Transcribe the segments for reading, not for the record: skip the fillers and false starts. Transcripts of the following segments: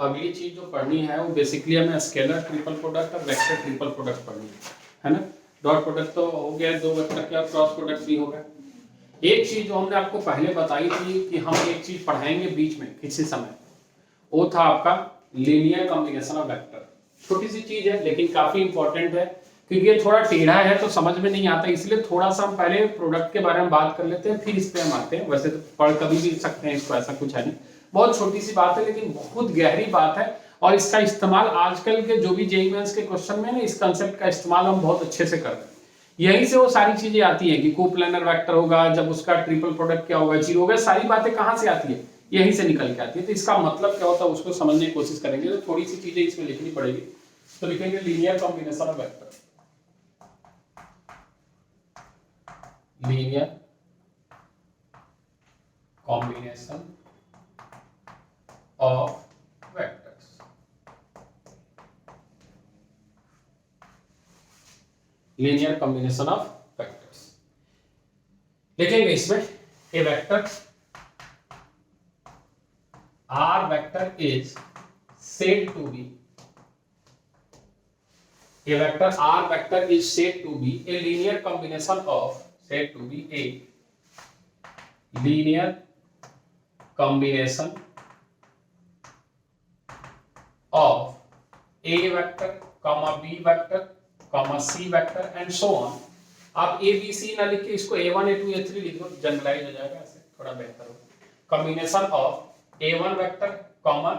अगली चीज जो पढ़नी है वो बेसिकली हमें स्केलर ट्रिपल प्रोडक्ट और वेक्टर ट्रिपल प्रोडक्ट पढ़नी है ना। डॉट प्रोडक्ट तो हो गया, दो वेक्टर का क्रॉस प्रोडक्ट भी होगा। एक चीज जो हमने आपको पहले बताई थी कि हम एक चीज पढ़ाएंगे बीच में किसी समय, वो था आपका लीनियर कॉम्बिनेशन ऑफ वेक्टर। छोटी सी चीज है लेकिन काफी इंपॉर्टेंट है, क्योंकि ये थोड़ा टेढ़ा है तो समझ में नहीं आता, इसलिए थोड़ा सा हम पहले प्रोडक्ट के बारे में बात कर लेते हैं, फिर इस पे हम आते हैं। वैसे तो पढ़ कभी भी सकते हैं इसको, ऐसा कुछ है नहीं, बहुत छोटी सी बात है लेकिन बहुत गहरी बात है। और इसका इस्तेमाल आजकल के जो भी जेईई मेंस के क्वेश्चन में ना, इस कंसेप्ट का इस्तेमाल हम बहुत अच्छे से कर रहे हैं। यहीं से वो सारी चीजें आती है कि कोप्लानर वेक्टर होगा, जब उसका ट्रिपल प्रोडक्ट क्या होगा, जीरो होगा, सारी बातें कहां से आती है, यहीं से निकल के आती है। तो इसका मतलब क्या होता है उसको समझने की कोशिश करेंगे, तो थोड़ी सी चीजें इसमें लिखनी पड़ेगी। तो लिखेंगे linear combination of vector, linear combination of vectors. Linear combination of vectors लिखेंगे इसमें ए vector R vector is said to be, a vector R vector is said to be a linear combination of, said to be a linear combination of A vector, comma B vector, comma C vector and so on। आप A B C ना लिख के इसको A1 A2 A3 लिख दो, generalise हो जाएगा, ऐसे थोड़ा बेहतर होगा। Combination of A1 vector comma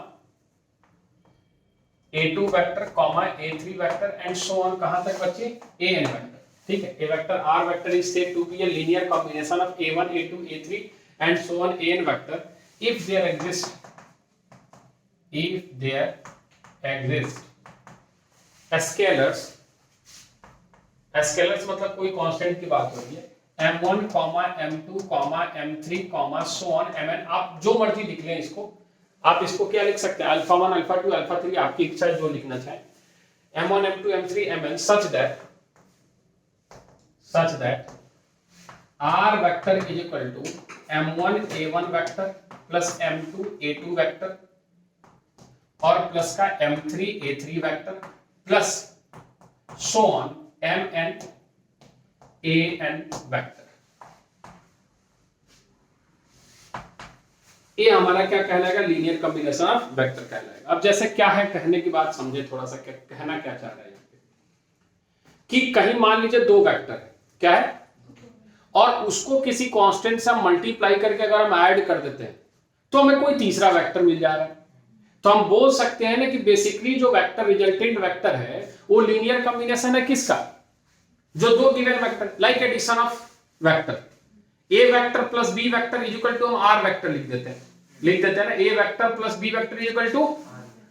A2 vector comma A3 vector and so on, कहां तक बच्चे AN वेक्टर। ठीक है, ए vector R vector is said to be a linear combination of A1 A2 A3 and so on AN vector if there exists scalars, scalars मतलब कोई constant की बात हो रही है, m1, m2, m3, so on mn, आप जो मर्जी लिख लें इसको। आप इसको क्या लिख सकते हैं, अल्फा 1, अल्फा 2, अल्फा 3, आपकी इच्छा है जो लिखना चाहे। m1, m2, m3, mn such that r vector is equal to m1 a1 vector plus m2 a2 vector और प्लस का m3 a3 vector plus so on mn an vector. ये हमारा क्या कहलाएगा, लीनियर कॉम्बिनेशन ऑफ वेक्टर कहलाएगा। अब जैसे क्या है, कहने की बात समझे थोड़ा सा, क्या कहना क्या चाह रहा है यहाँ पे, कि कहीं मान लीजिए दो वेक्टर है, क्या है, और उसको किसी कांस्टेंट से हम मल्टीप्लाई करके अगर हम ऐड कर देते हैं तो हमें कोई तीसरा वेक्टर मिल जा रहा है। तो हम बोल सकते हैं ना कि बेसिकली जो वेक्टर रिजल्टेंट वेक्टर है वो लीनियर कॉम्बिनेशन है किसका, जो दो given vector, like addition of vector, A vector plus B vector is equal to, हम आर वेक्टर लिख देते हैं ना, A vector plus B vector is equal to,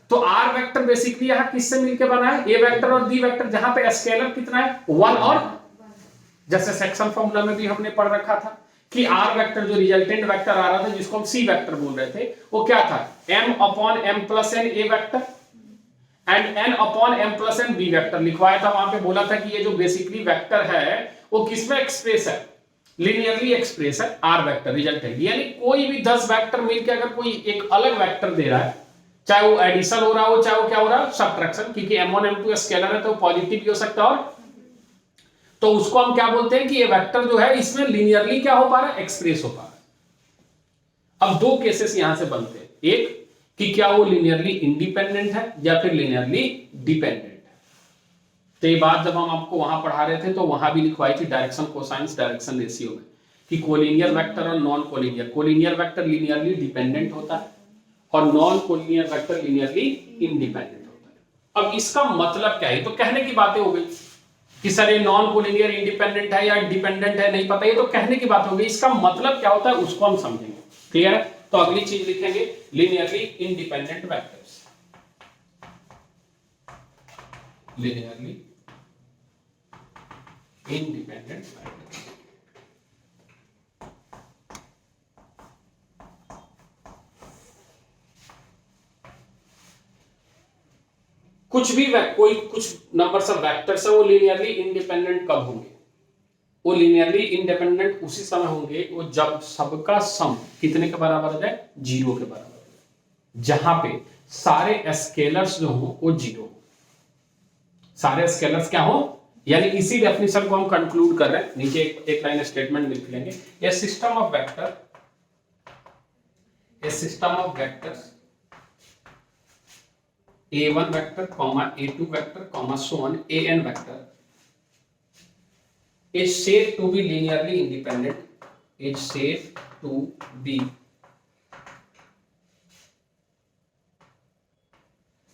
तो आर वेक्टर बेसिकली यहां किससे मिलके बना है, ए वेक्टर और बी वेक्टर, जहां पे स्केलर कितना है 1, और जैसे सेक्शन फॉर्मूला में भी हमने पढ़ रखा था कि आर वेक्टर जो रिजल्टेंट वेक्टर आ रहा था जिसको हम सी वेक्टर बोल रहे थे, वो क्या था m upon m plus n A vector and n upon m plus n B vector लिखवाया था। वहां पे बोला था कि ये जो बेसिकली वेक्टर है वो किसमें एक्सप्रेस है, लीनियरली एक्सप्रेस है आर वेक्टर रिजल्टेंट। यानी कोई भी 10 वेक्टर मिलकर अगर कोई एक अलग वेक्टर दे रहा है, चाहे वो एडिशन हो रहा हो, चाहे वो क्या हो रहा है सब्ट्रैक्शन, क्योंकि m1 m2 स्केलर है तो पॉजिटिव भी हो सकता है, और तो उसको हम क्या बोलते हैं कि ये वेक्टर जो है इसमें लीनियरली क्या हो पा रहा है, एक्सप्रेस हो पा रहा है। अब दो केसेस यहां से बनते हैं, एक कि क्या वो लीनियरली इंडिपेंडेंट है या फिर लीनियरली डिपेंडेंट है। तो ये बात जब हम आपको वहां पढ़ा रहे थे तो वहां भी लिखवाई थी डायरेक्शन कोसाइंस डायरेक्शन रेशियो में, कि कोलिनियर वेक्टर और non collinear, collinear vector linearly dependent होता है और non collinear vector linearly independent होता है। अब इसका मतलब क्या है, तो कहने की बातें हो गई कि सर ये नॉन कोलिनियर इंडिपेंडेंट है या डिपेंडेंट है नहीं पता, ये तो कहने की बात हो गई। इसका मतलब क्या होता है उसको हम समझेंगे, क्लियर है। तो अगली चीज लिखेंगे linearly independent vectors, linearly independent vectors. कुछ भी कोई कुछ नंबर ऑफ वेक्टर्स है वो लीनियरली इंडिपेंडेंट कब होंगे, वो लीनियरली इंडिपेंडेंट उसी समय होंगे वो जब सबका सम कितने के बराबर हो जाए, 0 के बराबर हो जाए। जहां पे सारे स्केलर्स जो हो वो जीरो, सारे स्केलर्स क्या हो, यानी इसी डेफिनेशन को हम कंक्लूड कर रहे हैं। नीचे एक लाइन स्टेटमेंट लिख लेंगे, a system of vector, a system of vectors a1 vector comma a2 vector comma so on an vector is said to be linearly independent, is said to be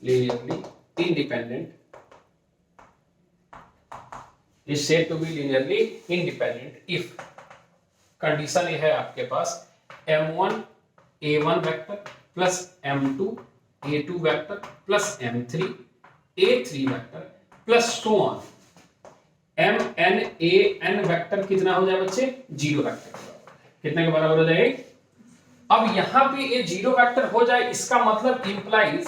linearly independent, is said to be linearly independent if condition ये है आपके पास m1 a1 vector plus m2 a2 vector plus m3 a3 vector plus so on mn an vector कितना हो जाए बच्चे, zero vector, कितने के बराबर हो जाएगा। अब यहां पे ये जीरो वेक्टर हो जाए, इसका मतलब इंप्लाइज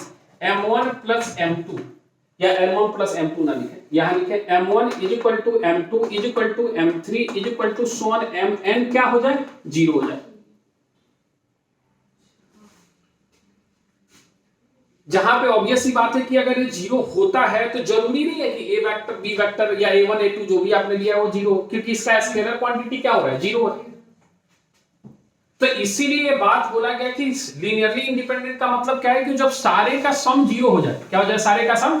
m1 प्लस m2 या m1 प्लस m2 ना लिखे, यहां लिखे m1 is equal to m2 is equal to m3 is equal to so on mn क्या हो जाए, जीरो हो जाए। जहां पे ऑब्वियस सी बात है कि अगर ये जीरो होता है तो जरूरी नहीं है कि ए वेक्टर बी वेक्टर या a1 a2 जो भी आपने लिया है वो जीरो, क्योंकि इसका स्केलर क्वांटिटी क्या हो रहा है, जीरो हो रहा है। तो इसीलिए ये बात बोला गया कि लीनियरली इंडिपेंडेंट का मतलब क्या है कि जब सारे का सम जीरो हो जाए, क्या हो जाए, सारे का सम,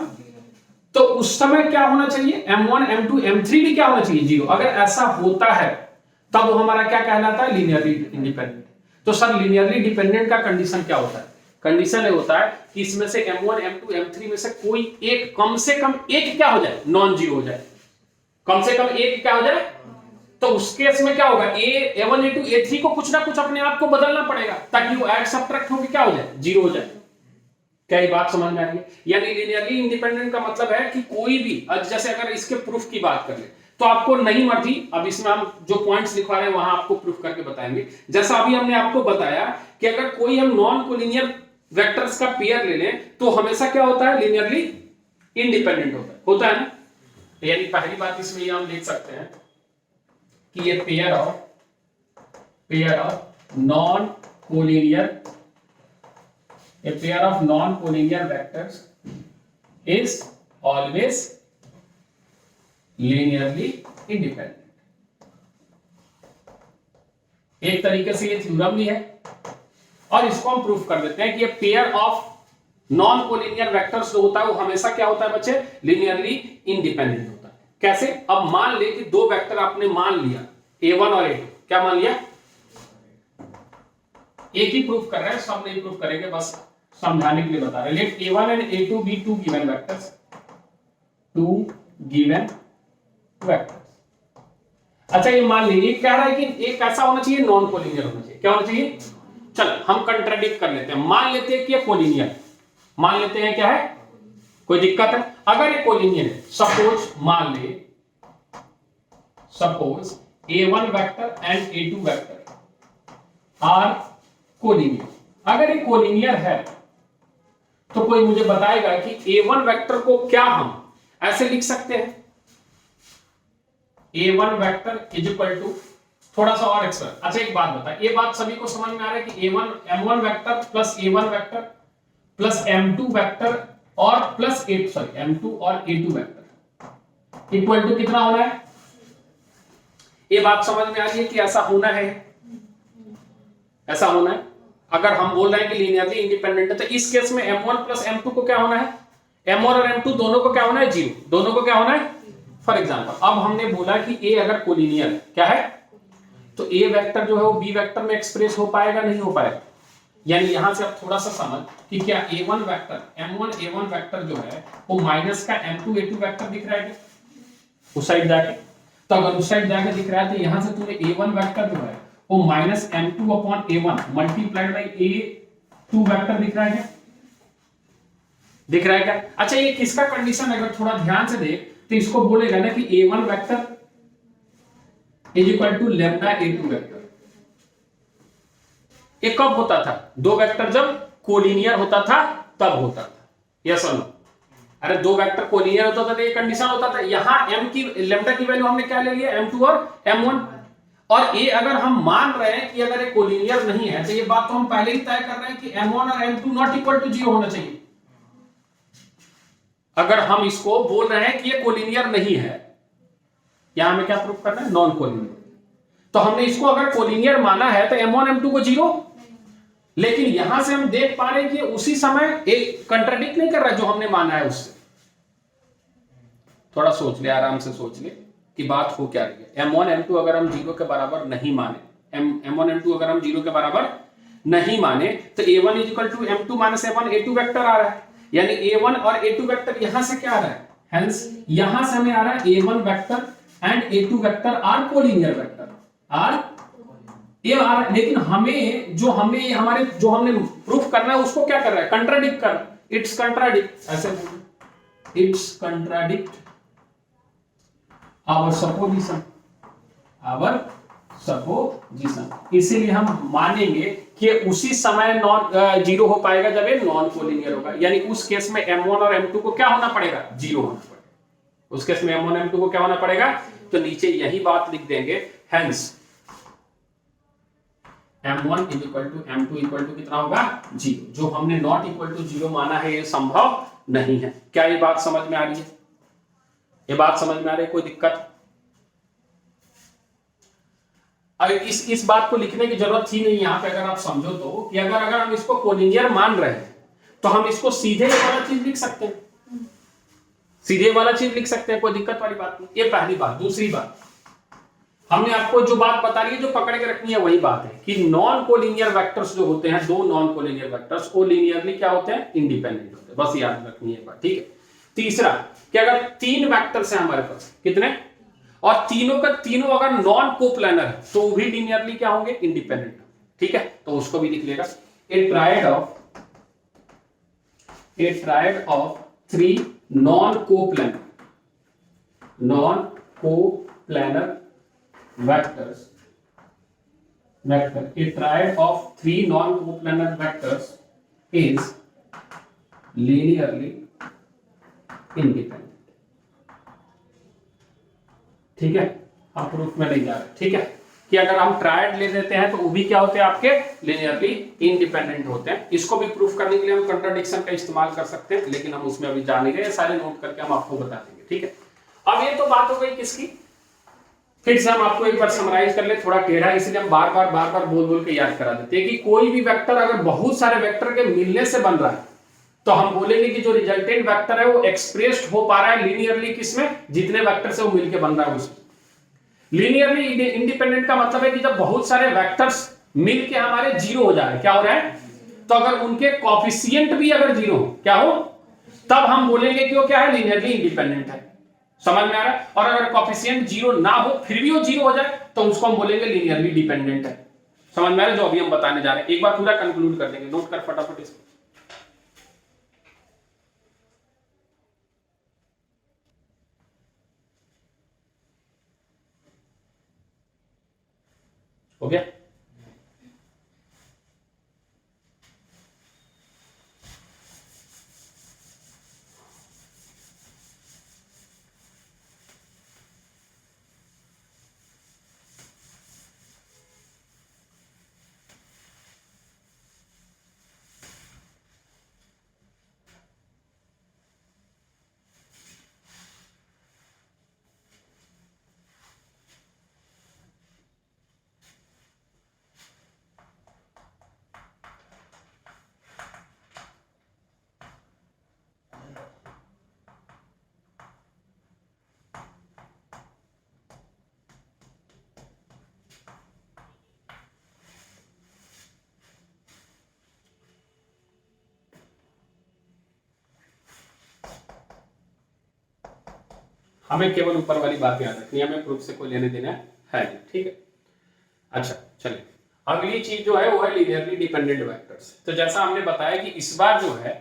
तो उस समय क्या होना चाहिए, m1 m2 m3 भी क्या होना चाहिए, जीरो। अगर ऐसा होता है तब वो हमारा क्या कहलाता है, लीनियरली इंडिपेंडेंट। तो सर लीनियरली डिपेंडेंट का कंडीशन क्या होता है, कंडीशन ये होता है कि इसमें से m1 m2 m3 में से कोई एक, कम से कम एक क्या हो जाए, नॉन जीरो हो जाए, कम से कम एक क्या हो जाए। तो उस केस में क्या होगा, a1 a2 a3 को कुछ ना कुछ अपने आप को बदलना पड़ेगा ताकि वो ऐड सब्ट्रैक्ट होकर क्या हो जाए, जीरो हो जाए। क्या ये बात समझ में आ रही है। यानी लीनियरली इंडिपेंडेंट का मतलब है कि कोई भी, जैसे अगर इसके प्रूफ की बात कर ले तो आपको नहीं मर्जी, अब इसमें हम जो पॉइंट्स लिखवा रहे हैं वहां आपको प्रूफ करके बताएंगे। जैसा अभी हमने आपको बताया कि अगर कोई हम नॉन कोलिनियर वेक्टर्स का पेयर ले लें तो हमेशा क्या होता है, लीनियरली इंडिपेंडेंट होता है ना। यानी पहली बात इसमें ये हम लिख सकते हैं कि ये pair of non collinear, a pair of non-collinear vectors is always linearly independent। एक तरीके से ये थ्योरम भी है और इसको हम प्रूफ कर देते हैं कि ये pair of non collinear vectors जो होता है वो हमेशा क्या होता है बच्चे, लीनियरली इंडिपेंडेंट होता है। कैसे, अब मान ले कि दो वेक्टर आपने मान लिया a1 और a2, क्या मान लिया, एक ही प्रूफ कर रहे हैं, सब नहीं प्रूफ करेंगे, बस समझाने के लिए बता रहे हैं। Let a1 and a2 be two given vectors, two given vectors. अच्छा ये मान लीजिए कह रहा है कि एक ऐसा होना चाहिए नॉन कोलिनियर होना चाहिए, क्या होना चाहिए, चल हम कंट्राडिक्ट कर लेते हैं, मान लेते हैं कि ये कोलिनियर, मान लेते हैं क्या है, कोई दिक्कत है। अगर ये कोलिनियर है, सपोज मान ले, suppose a1 vector and a2 vector are collinear. अगर ये कोलिनियर है तो कोई मुझे बताएगा कि a1 वेक्टर को क्या हम ऐसे लिख सकते हैं, a1 vector is equal to, थोड़ा सा और एक्स्ट्रा। अच्छा एक बात बता, ये बात सभी को समझ में आ रहा है कि m1 vector plus a1 vector plus m2 vector और प्लस m2 और a2 वेक्टर इक्वल टू कितना होना है, ये बात समझ में आ रही है कि ऐसा होना है, ऐसा होना है। अगर हम बोल रहे हैं कि लीनियरली इंडिपेंडेंट है तो इस केस में m1 प्लस m2 को क्या होना है, m1 और m2 दोनों को क्या होना है, जीरो, दोनों को क्या होना है। फॉर एग्जांपल अब हमने बोला कि a अगर कोलिनियर है, क्या है, तो a वेक्टर जो है वो b वेक्टर में एक्सप्रेस हो पाएगा, नहीं हो पाएगा। यानी यहां से अब थोड़ा सा समझ कि क्या a1 vector, m1 a1 vector जो है वो माइनस का m2 a2 वेक्टर दिख रहा है उस साइड जाके, तो अगर उस साइड जाके दिख रहा है तो यहां से तूने a1 वेक्टर जो है वो minus m2 upon a1 multiplied by a2 vector दिख रहा है क्या, दिख रहा है क्या। अच्छा ये किसका कंडीशन, अगर थोड़ा ध्यान से देख तो इसको बोलेगा ना कि a1 vector is equal to lambda a2 vector. ये कब होता था, दो वेक्टर जब कोलिनियर होता था तब होता था, यस और नो। अरे दो वेक्टर कोलिनियर होता था तो ये कंडीशन होता था। यहां m की लैम्डा की वैल्यू हमने क्या ले लिया, m2 और m1। और ये अगर हम मान रहे हैं कि अगर ये कोलिनियर नहीं है तो ये बात तो हम पहले ही तय कर रहे हैं कि m1 और m2 नॉट इक्वल टू 0 होना चाहिए। अगर हम इसको बोल रहे हैं कि ये कोलिनियर नहीं है, यहां हमें क्या प्रूफ करना है, नॉन कोलिनियर। तो हमने इसको अगर कोलिनियर माना है तो m1 m2 को 0, लेकिन यहां से हम देख पा रहे हैं कि उसी समय एक कंट्राडिक्ट नहीं कर रहा जो हमने माना है उससे। थोड़ा सोच ले, आराम से सोच ले कि बात हो क्या रही है। m1 m2 अगर हम 0 के बराबर नहीं माने, m1 m2 अगर हम 0 के बराबर नहीं माने तो a1 equal to m2 minus a1 a2 vector आ रहा है, यानी a1 और a2 वेक्टर यहां से क्या आ रहा है, हेंस यहां से हमें आ रहा है a1 vector and a2 vector are collinear vector, or ये आ रहा है। लेकिन हमें जो हमने प्रूफ करना है उसको क्या कर रहा है, कंट्राडिक्ट कर रहा है। इट्स कंट्राडिक्ट, ऐसे इट्स कंट्राडिक्ट आवर सपोजिशन, इसीलिए हम मानेंगे कि उसी समय नॉन जीरो हो पाएगा जब ये नॉन कोलिनियर होगा। यानी उस केस में m1 और m2 को क्या होना पड़ेगा, 0 होना पड़ेगा। उस केस में m1 m2 को क्या होना पड़ेगा, तो नीचे यही बात लिख देंगे, hence m1 equal to m2 equal to कितना होगा, 0। जो हमने नॉट इक्वल टू 0 माना है ये संभव नहीं है। क्या ये बात समझ में आ रही है, ये बात समझ में आ रही है, कोई दिक्कत? अगर इस बात को लिखने की जरूरत थी नहीं यहां पे, अगर आप समझो तो कि अगर हम इसको कोलिनियर मान रहे हैं तो हम इसको सीधे वाला चीज लिख सकते हैं, सीधे वाला चीज लिख सकते हैं, कोई दिक्कत वाली बात नहीं। ये पहली बात। दूसरी बात, हमने आपको जो बात बता रही है, जो पकड़ के रखनी है वही बात है कि नॉन कोलिनियर वेक्टर्स जो होते हैं, दो नॉन कोलिनियर वेक्टर्स, वो लीनियरली क्या होते हैं, इंडिपेंडेंट होते हैं। बस याद रखनी है बात, ठीक है। तीसरा कि अगर 3 वेक्टर्स हैं हमारे पास, कितने, और तीनों का तीनों अगर नॉन कोप्लानर है तो वो भी लीनियरली क्या होंगे, इंडिपेंडेंट, ठीक है। तो उसको भी लिख लेगा, a triad of 3 non coplanar vectors, a triad of 3 non-coplanar vectors is linearly independent, ठीक है। हम प्रूफ में नहीं जा रहे, ठीक है, कि अगर हम ट्रायड ले लेते हैं तो वो भी क्या होते हैं आपके, लिनियरली इंडिपेंडेंट होते हैं। इसको भी प्रूफ करने के लिए हम कंट्राडिक्शन का इस्तेमाल कर सकते हैं, लेकिन हम उसमें अभी जा नहीं रहे, सारे नोट करके हम आपको बता देंगे, ठीक है। अब ये तो बात हो गई किसकी, फिर से हम आपको एक बार समराइज कर ले, थोड़ा टेढ़ा इसलिए हम बार बार बोल के याद करा देते हैं कि कोई भी वेक्टर अगर बहुत सारे वेक्टर के मिलने से बन रहा है तो हम बोलेंगे कि जो रिजल्टेंट वेक्टर है वो एक्सप्रेस्ड हो पा रहा है लीनियरली, किसमें, जितने वेक्टर से वो मिलके बन रहा है उसमें। लीनियरली इंडिपेंडेंट का मतलब है कि जब बहुत सारे वेक्टर्स मिलके हमारे 0 हो जा रहे हैं, क्या हो रहा है, तो अगर उनके कोएफिशिएंट भी अगर 0 हो, क्या हो, तब हम बोलेंगे कि वो क्या है, लीनियरली इंडिपेंडेंट है। समझ में आ रहा है? और अगर कोएफिशिएंट 0 ना हो फिर भी वो 0 हो जाए तो उसको हम बोलेंगे लीनियरली डिपेंडेंट है। समझ में आ रहा है जो अभी हम बताने जा रहे हैं, एक बार पूरा कंक्लूड कर देंगे, नोट कर फटाफट इसको। हो गया? हमें केवल ऊपर वाली बात याद रखनी है, हमें प्रूफ से कोई लेने देना है नहीं, ठीक है। अच्छा चलिए, अगली चीज जो है वो है लीनियरली डिपेंडेंट वेक्टर्स। तो जैसा हमने बताया कि इस बार जो है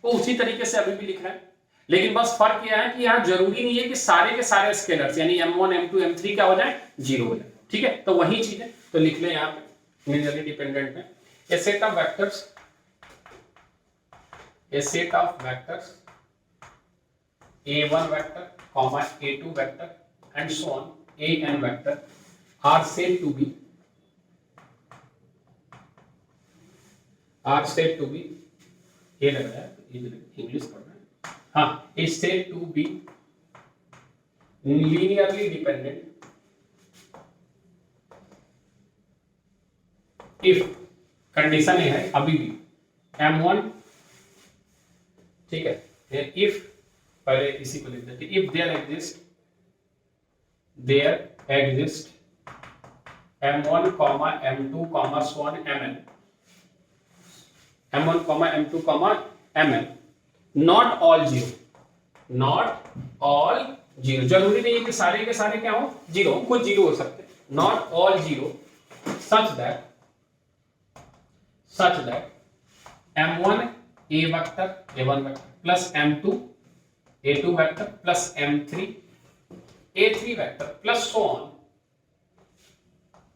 वो उसी तरीके से अभी भी लिख रहा है, लेकिन बस फर्क यह है कि यहाँ जरूरी नहीं है कि सारे के सारे स्केलर्स यानी m1 m2 m3 क्या हो जाए, 0 हो जाए, ठीक है। तो वही चीज है, तो लिख ले यहाँ पे लीनियरली डिपेंडेंट में a set of vectors a1 vector comma a2 vector and so on an vector are said to be ये लग रहा है इंग्लिश पढ़ रहा है, हाँ, is said to be linearly dependent if condition ये है अभी भी M1, ठीक है, if पहले इसी को लिख देते, if there exists M1, M2, so on Mn, M1, M2, Mn, not all zero, जरूरी नहीं है कि सारे के सारे क्या हो जीरो, कुछ जीरो हो सकते हैं, not all zero such that M1 A vector A1 vector plus M2 A2 vector plus M3 A3 vector plus so on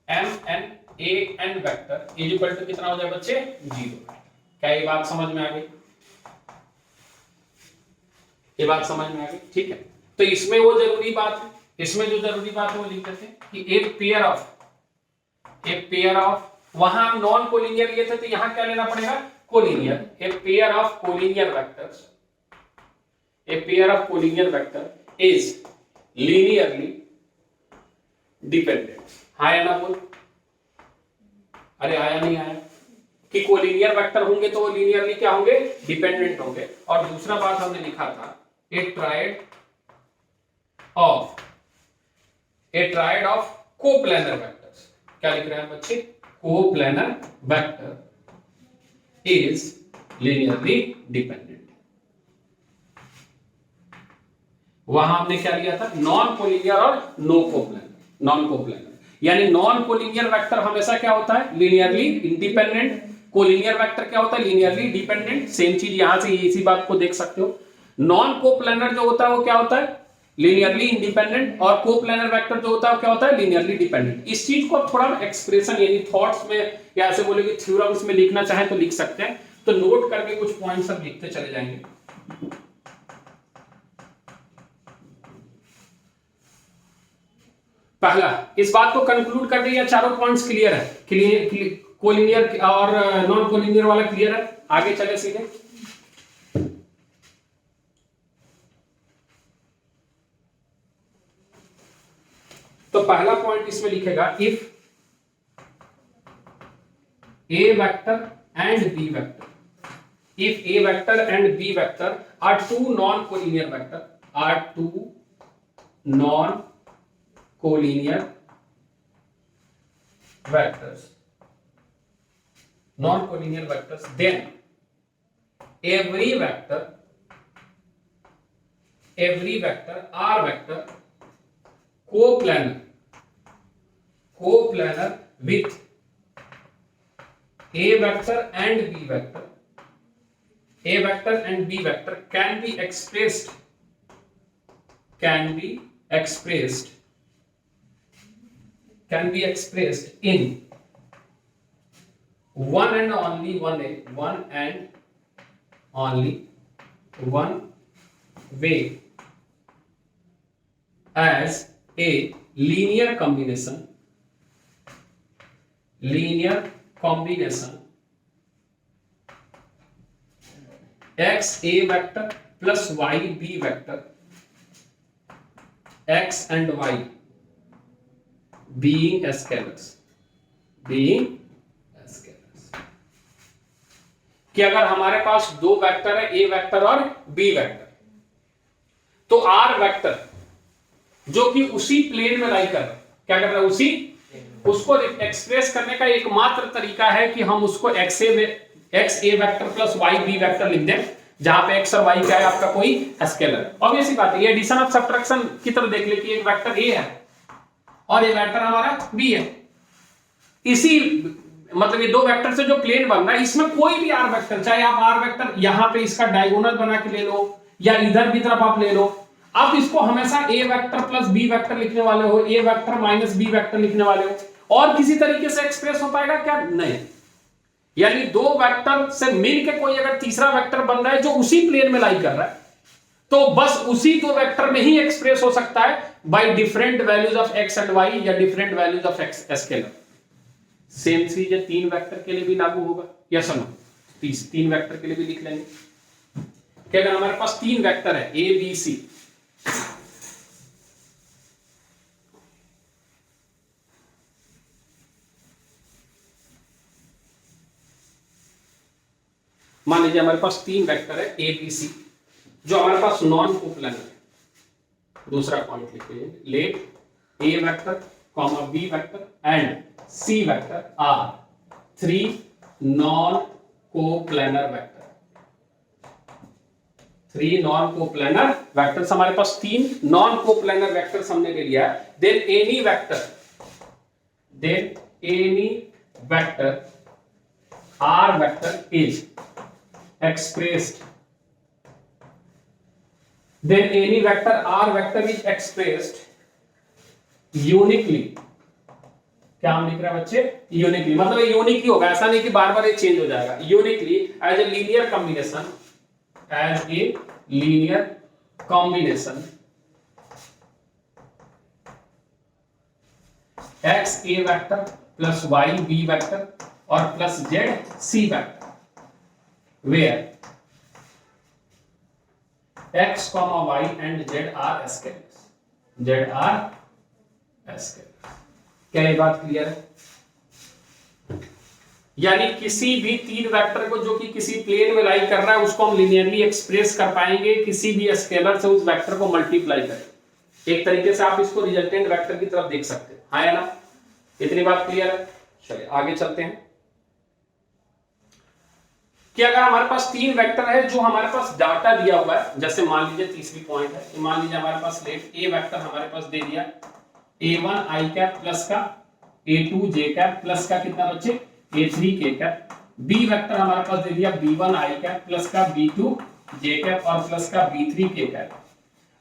Mn An vector is equal to कितना हो जाए बच्चे, जीरो। क्या ये बात समझ में आ गई? ये बात समझ में आ गई, ठीक है। तो इसमें वो जरूरी बात है, इसमें जो जरूरी बात है वो लिख देते हैं कि एक पेयर ऑफ वहां हम नॉन कोलिनियर लिए थे, तो यहां क्या लेना पड़ेगा, collinear. A pair of collinear vector is linearly dependent. हाँ या ना बोल, अरे आया नहीं आया कि कोलिनियर वेक्टर होंगे तो वो लीनियरली क्या होंगे, डिपेंडेंट होंगे। और दूसरा बात हमने लिखा था ए ट्रायड ऑफ कोप्लानर वेक्टर्स। क्या लिख रहे हैं बच्चे, coplanar vector is linearly dependent. वहां हमने क्या लिया था, नॉन कोलिनियर और नॉन कोप्लानर। यानी नॉन कोलिनियर वेक्टर हमेशा क्या होता है, लीनियरली इंडिपेंडेंट। कोलिनियर वेक्टर क्या होता है, लीनियरली डिपेंडेंट। सेम चीज यहां से इसी बात को देख सकते हो। नॉन कोप्लानर जो होता है वो क्या होता है, लीनियरली इंडिपेंडेंट। और कोप्लानर वेक्टर जो होता है वो क्या होता है, लीनियरली डिपेंडेंट। इस चीज को थोड़ा एक्सप्रेशन यानी थॉट्स में या ऐसे बोले कि थ्योरम्स में लिखना चाहें तो लिख सकते हैं। तो नोट करके कुछ पॉइंट्स अब लिखते चले जाएंगे। पहला, इस बात को कंक्लूड कर दिया, चारों पॉइंट्स क्लियर है, कोलिनियर और नॉन कोलिनियर वाला क्लियर है। आगे चले सीधे। तो पहला पॉइंट इसमें लिखेगा, if A vector and B vector, if A vector and B vector are two non collinear vectors, then every vector R vector coplanar with A vector and B vector, can be expressed in one and only one way as a linear combination x a vector plus y b vector, x and y being scalars, कि अगर हमारे पास दो vector है, ए vector और B vector, तो R vector जो कि उसी प्लेन में लाई कर रहा है, क्या कर रहा है, उसको एक्सप्रेस करने का एकमात्र तरीका है कि हम उसको X A vector plus Y B vector लिख दें, जहां पे एक्स और वाई क्या है, आपका कोई स्केलर। ऑब्वियस सी बात है, ये एडिशन ऑफ सब्ट्रैक्शन की तरह देख ले कि एक वेक्टर ए है और ये वेक्टर हमारा बी है। इसी मतलब ये दो वेक्टर से जो प्लेन बन रहा है, इसमें कोई भी आर वेक्टर, चाहे आप आर वेक्टर यहां पे इसका डायगोनल बना के ले लो या इधर भी तरफ आप ले लो, आप इसको हमेशा ए वेक्टर प्लस बी वेक्टर लिखने वाले हो, ए वेक्टर माइनस बी वेक्टर लिखने वाले हो। और किसी तरीके से एक्सप्रेस हो पाएगा क्या, नहीं। यानी दो वेक्टर से मिलकर कोई अगर तीसरा वेक्टर बन रहा है जो उसी प्लेन में लाई कर रहा है, तो बस उसी दो वेक्टर में ही एक्सप्रेस हो सकता है by different values of X and Y या different values of X scalar. Same चीज है तीन वेक्टर के लिए भी लागू होगा। यस और नो? तीन वेक्टर के लिए भी लिख लेंगे कि अगर हमारे पास तीन वेक्टर है ए बी सी, मान लीजिए हमारे पास तीन वेक्टर है ए बी सी जो हमारे पास नॉन कोप्लानर है। दूसरा पॉइंट लिखिए, let A vector comma B vector and C vector are three non coplanar vector. Three non coplanar vectors, हमारे पास तीन नॉन कोप्लानर वेक्टर्स हमने ले लिया है। Then any vector R vector is expressed, then any vector r vector is expressed uniquely। क्या हम लिख रहे हैं बच्चे? यूनिकली, मतलब ये यूनिक ही होगा, ऐसा नहीं कि बार बार ये चेंज हो जाएगा। Uniquely as a linear combination, as a linear combination x a vector plus y b vector और plus z c vector, where x, y and z are scalars। z are scalars। क्या ये बात clear है? यानी किसी भी तीन vector को जो कि किसी प्लेन में लाई कर रहा है उसको हम लिनियरली एक्सप्रेस कर पाएंगे किसी भी स्केलर से उस वेक्टर को मल्टीप्लाई करें। एक तरीके से आप इसको रिजल्टेंट वेक्टर की तरफ देख सकते हैं। हाँ या ना? इतनी बात क्लियर है? चलिए आगे चलते हैं कि अगर हमारे पास तीन वेक्टर है जो हमारे पास डाटा दिया हुआ है, जैसे मान लीजिए तीसरी पॉइंट है, मान लीजिए हमारे पास लेट ए वेक्टर हमारे पास दे दिया a1 i कैप प्लस का a2 j कैप प्लस का कितना बच्चे a3 k cap, b vector हमारे पास दे दिया b1 i कैप प्लस का b2 j कैप और प्लस का b3 k कैप,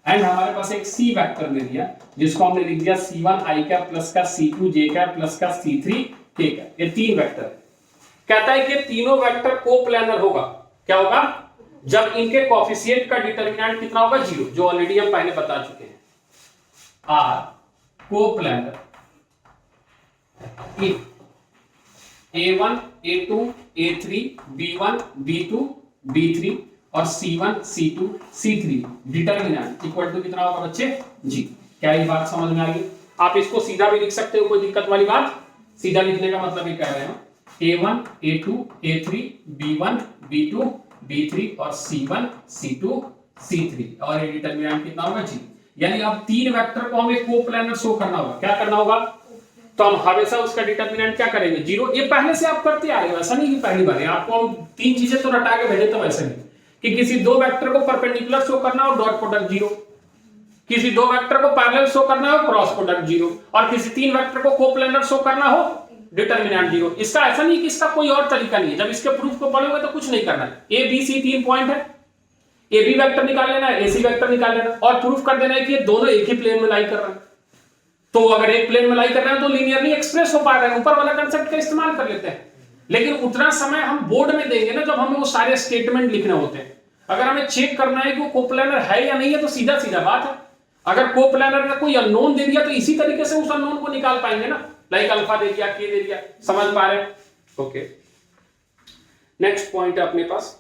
एंड हमारे पास एक c वेक्टर दे दिया जिसको हमने लिख दिया c1 i कैप प्लस का c2 j कैप प्लस का c3 k कैप। ये तीन वेक्टर है। कहता है कि तीनों वेक्टर कोप्लानर होगा। क्या होगा? जब इनके कोएफिशिएंट का डिटरमिनेंट कितना होगा? 0, जो ऑलरेडी हम पहले बता चुके हैं। Are coplanar if a1 a2 a3 b1 b2 b3 और c1 c2 c3 determinant equal to कितना होगा बच्चे? जी। क्या ये बात समझ में आ गई? आप इसको सीधा भी लिख सकते हो, कोई दिक्कत वाली बात? सीधा लिखने का मतलब ये कह रहे हैं a1 a2 a3 b1 b2 b3 और c1 c2 c3 और ये डिटरमिनेंट कितना होगा? जी। यानी अब तीन वेक्टर को हमें कोप्लानर शो करना होगा। क्या करना होगा? तो हम हमेशा उसका डिटरमिनेंट क्या करेंगे? 0। ये पहले से आप करते आ रहे हो, ऐसा नहीं कि पहली बार है। आपको हम तीन चीजें तो रटा के भेजे, तो वैसे नहीं कि किसी दो वेक्टर को परपेंडिकुलर शो करना हो डॉट प्रोडक्ट 0, किसी दो वेक्टर को पैरेलल शो करना हो क्रॉस प्रोडक्ट 0, और किसी तीन वेक्टर को कोप्लानर शो करना हो डिटरमिनेंट 0। इसका ऐसा नहीं कि इसका कोई और तरीका नहीं है। जब इसके प्रूफ को पढ़ोगे तो कुछ नहीं करना है। ए बी सी तीन पॉइंट है, ए बी वेक्टर निकाल लेना है, ए सी वेक्टर निकाल लेना और प्रूफ कर देना है कि ये दोनों एक ही प्लेन में लाई कर रहे हैं। तो अगर एक प्लेन में लाई कर रहे हैं तो लीनियरली एक्सप्रेस हो पा रहे हैं। ऊपर वाला कंसेप्ट का इस्तेमाल कर लेते हैं, लेकिन उतना समय हम बोर्ड में देंगे ना जब हमें वो सारे स्टेटमेंट लिखने होते हैं। अगर हमें चेक करना है कि वो कोप्लानर है या नहीं है तो सीधा सीधा बात है, अगर कोप्लानर का कोई अननोन दे दिया तो इसी तरीके से उस अननोन को निकाल पाएंगे ना, लाइक अल्फा दे दिया, के दे दिया। समझ पा रहे हैं? ओके, नेक्स्ट पॉइंट है अपने पास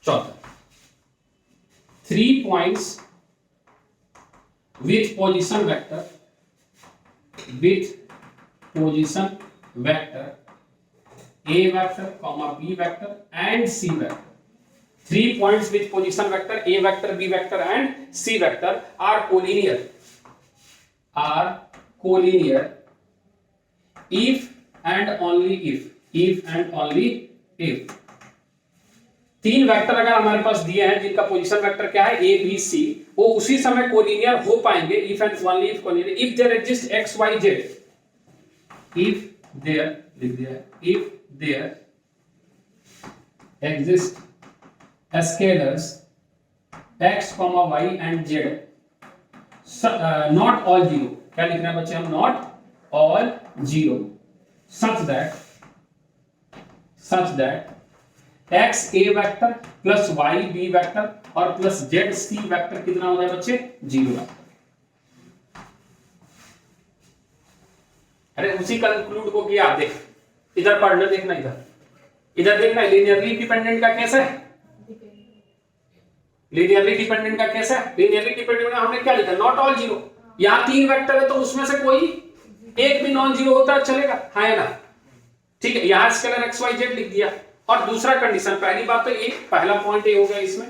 चौथा, 3 points with position vector a vector comma b vector and c vector। 3 points with position vector a vector b vector and c vector are collinear if and only if तीन vector अगर हमारे पास दिए हैं जिनका position vector क्या है A B C, वो उसी समय कोलिनियर हो पाएंगे if and only if collinear if there exist X Y Z, if there लिख दिया, if there exist scalars x, y and z not all zero, क्या लिख रहे हैं बच्चे हम, not all zero, such that x a vector plus y b vector और plus z c vector कितना हो जाए बच्चे, जीरो। अरे उसी कंक्लूड को किया, देख इधर पढ़ना, देखना इधर देखना, लीनियरली डिपेंडेंट का केस है, लीनियरली डिपेंडेंट का केस है। लीनियरली डिपेंडेंट में हमने क्या लिखा, नॉट ऑल जीरो। यहां 3 वेक्टर है तो उसमें से कोई एक भी नॉन जीरो होता है चलेगा, हाँ है ना, ठीक है। यहां स्केलर एक्स वाई जेड लिख दिया। और दूसरा कंडीशन, पहली बात तो ये पहला पॉइंट ये हो गया इसमें,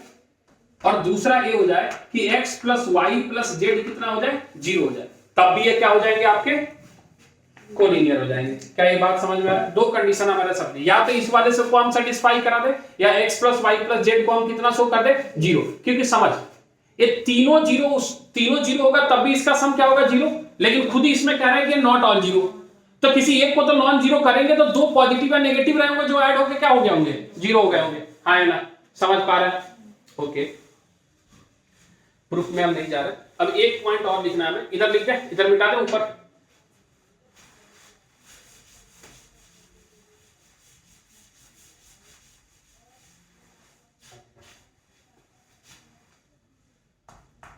और दूसरा ये हो जाए कि x plus Y plus Z कितना हो जाए, जीरो हो जाए, तब भी ये क्या हो जाएंगे आपके, कोलिनियर हो जाएंगे। क्या ये बात समझ में आया? दो कंडीशन हमारे सब, या तो इस वाले से को हम सेटिस्फाई करा दे, या x plus Y plus Z को हम कितना शो कर दे, जीरो। क्योंकि समझ, ये तीनों जीरो होगा तब भी इसका सम क्या होगा, जीरो। लेकिन खुद ही इसमें कह रहे हैं कि नॉट ऑल जीरो, तो किसी एक को तो नॉन जीरो करेंगे तो दो पॉजिटिव या नेगेटिव रहे होंगे जो ऐड होके क्या हो गए होंगे, जीरो हो गए होंगे, हाँ है ना, समझ पा रहे हैं? ओके, प्रूफ में हम नहीं जा रहे। अब एक पॉइंट और लिखना है हमें, इधर लिख दे, इधर मिटा दे ऊपर।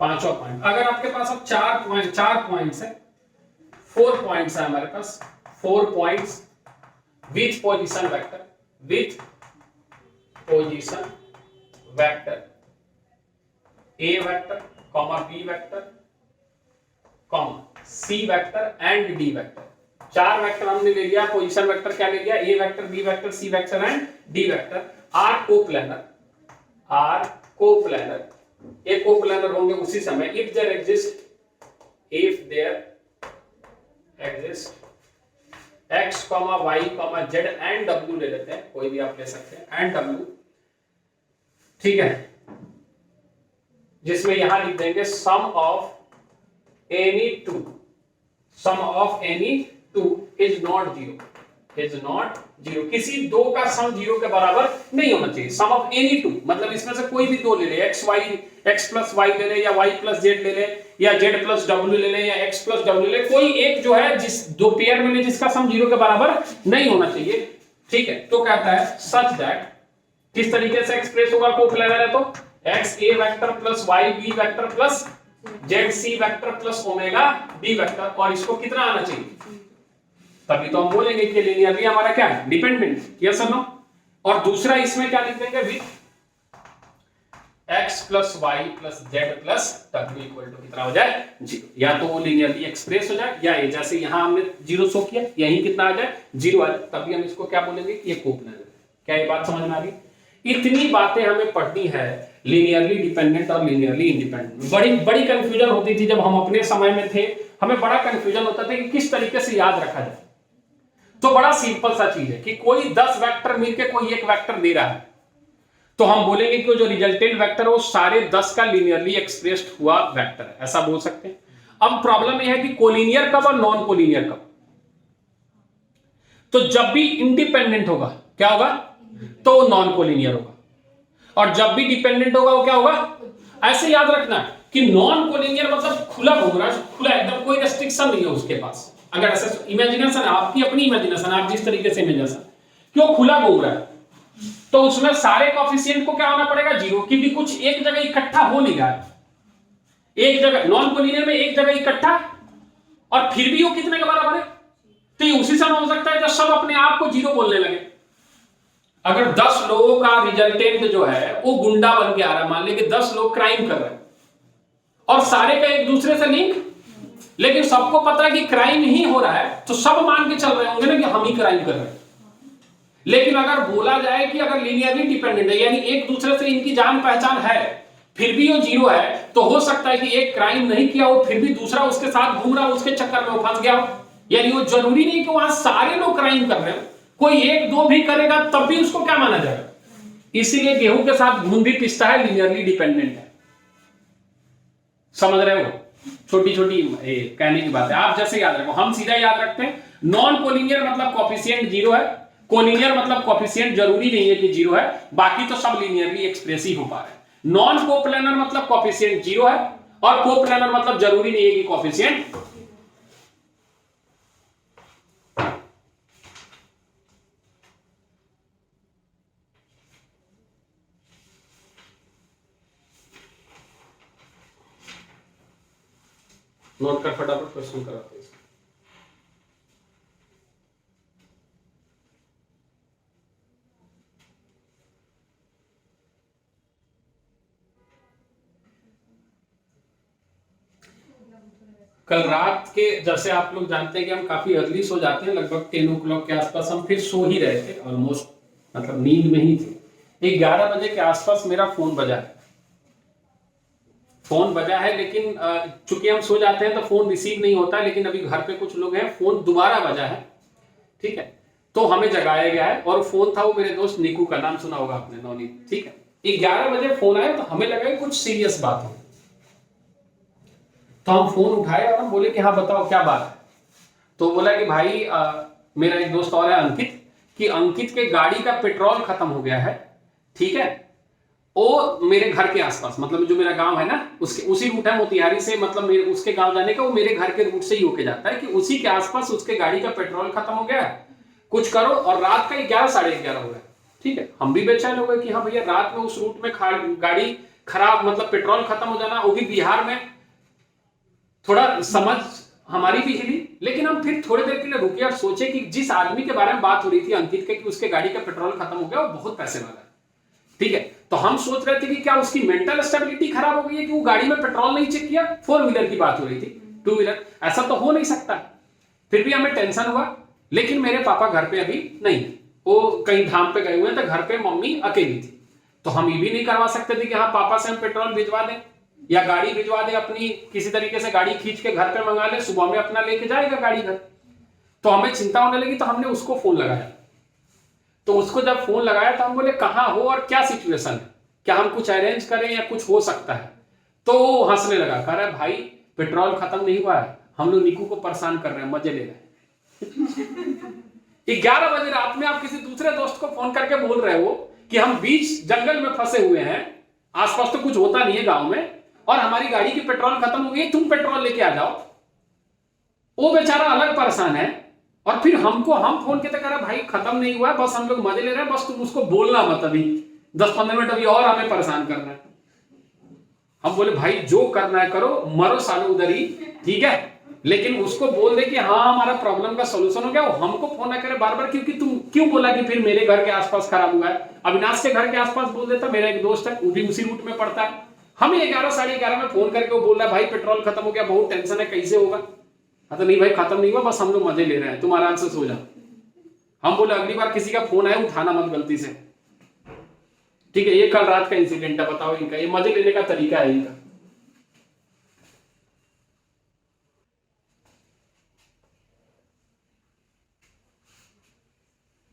पांचवा पॉइंट, अगर आपके पास अब चार पॉइंट्स है, 4 पॉइंट्स है हमारे पास, 4 points with position vector, A vector comma B vector comma C vector and D vector. 4 vector हमने ले लिया, पोजीशन वेक्टर क्या ले लिया, A vector B vector C vector and D vector are coplanar एक कोप्लानर होंगे उसी समय if there exist x, y, z and w ले लेते हैं, कोई भी आप ले सकते हैं, एंड w, ठीक है, जिसमें यहां लिख देंगे sum of any two is not zero, किसी दो का सम जीरो के बराबर नहीं होना चाहिए। सम ऑफ एनी टू मतलब इसमें से कोई भी दो ले ले, x प्लस वाई ले ले, या y प्लस जेड ले ले, या z प्लस w ले ले, या x प्लस w ले ले, कोई एक जो है जिस दो पेयर में ले जिसका सम जीरो के बराबर नहीं होना चाहिए, ठीक है। तो कहता है सच दैट, किस तरीके से एक्सप्रेस होगा, कोप्लानर है तो x a vector plus y b vector plus z c vector plus omega b vector, और इसको कितना आना चाहिए, तभी तो हम बोलेंगे कि लीनियरली हमारा क्या है, डिपेंडेंट, यस और नो। और दूसरा इसमें क्या लिख देंगे, with x plus Y plus Z plus w equal to कितना हो जाए, जीरो। या तो वो लीनियरली एक्सप्रेस हो जाए, या ये जैसे यहां हमने जीरो शो किया, यही कितना आ जाए, जीरो आ जाए, तभी हम इसको क्या बोलेंगे, ये कोप्लानर। क्या ये बात समझ में आ रही? इतनी बातें हमें पढ़नी है लीनियरली डिपेंडेंट और लीनियरली इंडिपेंडेंट। बड़ी कंफ्यूजन होती थी जब हम अपने समय में थे, हमें बड़ा कंफ्यूजन होता था कि किस तरीके से याद रखा जाए। तो बड़ा सिंपल सा चीज है कि कोई 10 वेक्टर मिलकर कोई एक वेक्टर दे रहा है, तो हम बोलेंगे कि जो रिजल्टेंट वेक्टर है वो सारे 10 का लीनियरली एक्सप्रेस्ड हुआ वेक्टर है, ऐसा बोल सकते हैं। अब प्रॉब्लम यह है कि कोलिनियर कब और नॉन कोलिनियर कब। तो जब भी इंडिपेंडेंट होगा क्या होगा, तो नॉन कोलिनियर होगा, और जब भी डिपेंडेंट होगा वो क्या होगा। ऐसे याद रखना कि नॉन कोलिनियर मतलब खुला घूम रहा है, खुला एकदम, कोई रेस्ट्रिक्शन नहीं है उसके पास। अगर ऐसे इमेजिनेशन है, आपकी अपनी इमेजिनेशन, आप जिस तरीके से इमेजिनेशन, क्यों खुला घूम रहा है, तो उसमें सारे कोएफिशिएंट को क्या होना पड़ेगा, जीरो, क्योंकि कुछ एक जगह इकट्ठा हो नहीं रहा है। एक जगह नॉन कोलिनियर में एक जगह इकट्ठा, और फिर भी वो कितने के बराबर है, तो ये उसी समय हो सकता है जब सब अपने आप को जीरो बोलने लगे। अगर 10 लोगों का रिजल्टेंट जो है वो गुंडा बन के आ रहा है, मान लें कि 10 लोग क्राइम कर रहे हैं और सारे का एक दूसरे से लिंक, लेकिन सबको पता है कि क्राइम ही हो रहा है, तो सब मान के चल रहे होंगे ना कि हम ही क्राइम कर रहे हैं। लेकिन अगर बोला जाए कि अगर लीनियरली डिपेंडेंट है, यानी एक दूसरे से इनकी जान पहचान है, फिर भी वो जीरो है, तो हो सकता है कि एक क्राइम नहीं किया हो, फिर भी दूसरा उसके साथ घूम रहा हो, उसके चक्कर में वो फंस गया हो। यानी वो जरूरी नहीं कि वहां सारे लोग क्राइम कर रहे हो, कोई एक दो भी करेगा तब भी उसको क्या माना जाएगा। इसीलिए गेहूं के साथ घूम भी पिसता है, लीनियरली डिपेंडेंट है। समझ रहे हो? छोटी छोटी कहने की बात है, आप जैसे याद रखो, हम सीधा याद रखते हैं नॉन कोलिनियर मतलब कोएफिशिएंट जीरो है, कोलिनियर मतलब कोएफिशिएंट जरूरी नहीं है कि जीरो है, बाकी तो सब लीनियरली एक्सप्रेस ही हो पा रहे हैं। नॉन कोप्लेनर मतलब कॉफिशिएंट 0 है, और कोप्लेनर मतलब जरूरी नहीं है कि कॉफिशिएंट। नोट कर फटाफट, क्वेश्चन कराते हैं। कल रात के, जैसे आप लोग जानते हैं कि हम काफी अर्ली सो जाते हैं, लगभग 10 o'clock के आसपास हम फिर सो ही रहे थे, ऑलमोस्ट मतलब नींद में ही थे। 11 बजे के आसपास मेरा फोन बजा है, लेकिन चूंकि हम सो जाते हैं तो फोन रिसीव नहीं होता है, लेकिन अभी घर पे कुछ लोग हैं, फोन दोबारा बजा है, ठीक है, तो हमें जगाया गया है, और फोन था वो मेरे दोस्त निकू का, नाम सुना होगा आपने, नवनीत, ठीक है। 11 बजे फोन आया तो हमें लगा कि कुछ सीरियस बात हो, तो हम फोन उठाए और हम बोले कि हाँ बताओ क्या बात है। तो बोला कि भाई मेरा एक दोस्त और है अंकित, कि अंकित के गाड़ी का पेट्रोल खत्म हो गया है, ठीक है, वो मेरे घर के आसपास, मतलब जो मेरा गांव है ना, उसके उसी रूट है मोतिहारी से, मतलब मेरे उसके गांव जाने का, वो मेरे घर के रूट से ही होके जाता है, कि उसी के आसपास उसके गाड़ी का पेट्रोल खत्म हो गया है, कुछ करो। और रात का 11 साढ़े 11 हो गया, ठीक है। हम भी बेचैन हो गए कि हाँ भैया रात में उस रूट में गाड़ी खराब, मतलब पेट्रोल खत्म हो जाना, वो भी बिहार में, थोड़ा समझ हमारी भी हिली। लेकिन हम फिर थोड़ी देर के लिए रुके और सोचे कि जिस आदमी के बारे में बात हो रही थी अंकित के, कि उसके गाड़ी का पेट्रोल खत्म हो गया, वो बहुत पैसे वाला है, ठीक है। तो हम सोच रहे थे कि क्या उसकी मेंटल स्टेबिलिटी खराब हो गई है कि वो गाड़ी में पेट्रोल नहीं चेक किया। 4 व्हीलर की बात हो रही थी, 2 व्हीलर ऐसा तो हो नहीं सकता। फिर भी हमें टेंशन हुआ, लेकिन मेरे पापा घर पे अभी नहीं, वो कहीं धाम पे गए हुए थे, घर पे मम्मी अकेली थी। तो हम ये भी नहीं करवा सकते थे कि हाँ पापा से हम पेट्रोल भिजवा दें या गाड़ी भिजवा दें अपनी, किसी तरीके से गाड़ी खींच के घर पे मंगा ले, सुबह में अपना लेके जाएगा गाड़ी घर। तो हमें चिंता होने लगी, तो हमने उसको फोन लगाया। तो उसको जब फोन लगाया तो हम बोले कहाँ हो और क्या सिचुएशन है, क्या हम कुछ अरेंज करें या कुछ हो सकता है। तो वो हंसने लगा, कह रहा है भाई पेट्रोल खत्म नहीं हुआ है, हम लोग निकू को परेशान कर रहे हैं, मजे ले रहे हैं। 11 बजे रात में आप किसी दूसरे दोस्त को फोन करके बोल रहे हो कि हम बीच जंगल में फंसे हुए हैं, आसपास तो कुछ होता नहीं है गांव में, और हमारी गाड़ी की पेट्रोल खत्म हो गई, तुम पेट्रोल लेके आ जाओ। वो बेचारा अलग परेशान है, और फिर हमको हम फोन के कह रहा भाई खत्म नहीं हुआ, बस हम लोग मजे ले रहे हैं, बस तुम उसको बोलना मत, अभी 10-15 मिनट अभी और हमें परेशान करना है। हम बोले भाई जो करना है करो, मरो सालों उधर ही, ठीक है, लेकिन उसको बोल दे कि हाँ हमारा प्रॉब्लम का सोल्यूशन हो गया। वो हमको फोन ना करे बार बार, क्योंकि तुम क्यों बोला कि फिर मेरे घर के आसपास खराब हुआ है। अविनाश के घर के आसपास बोल देता, मेरा एक दोस्त है वो भी उसी रूट में पड़ता है। हमें 11 साढ़े 11 में फोन करके वो बोल रहा है भाई पेट्रोल खत्म हो गया, बहुत टेंशन है, कैसे होगा। हाँ तो नहीं भाई खत्म नहीं हुआ, बस हम लोग मजे ले रहे हैं, तुम आराम से सो जाओ। हम बोले अगली बार किसी का फोन आए उठाना मत गलती से, ठीक है। ये कल रात का इंसिडेंट है, बताओ इनका ये मजे लेने का तरीका है इनका।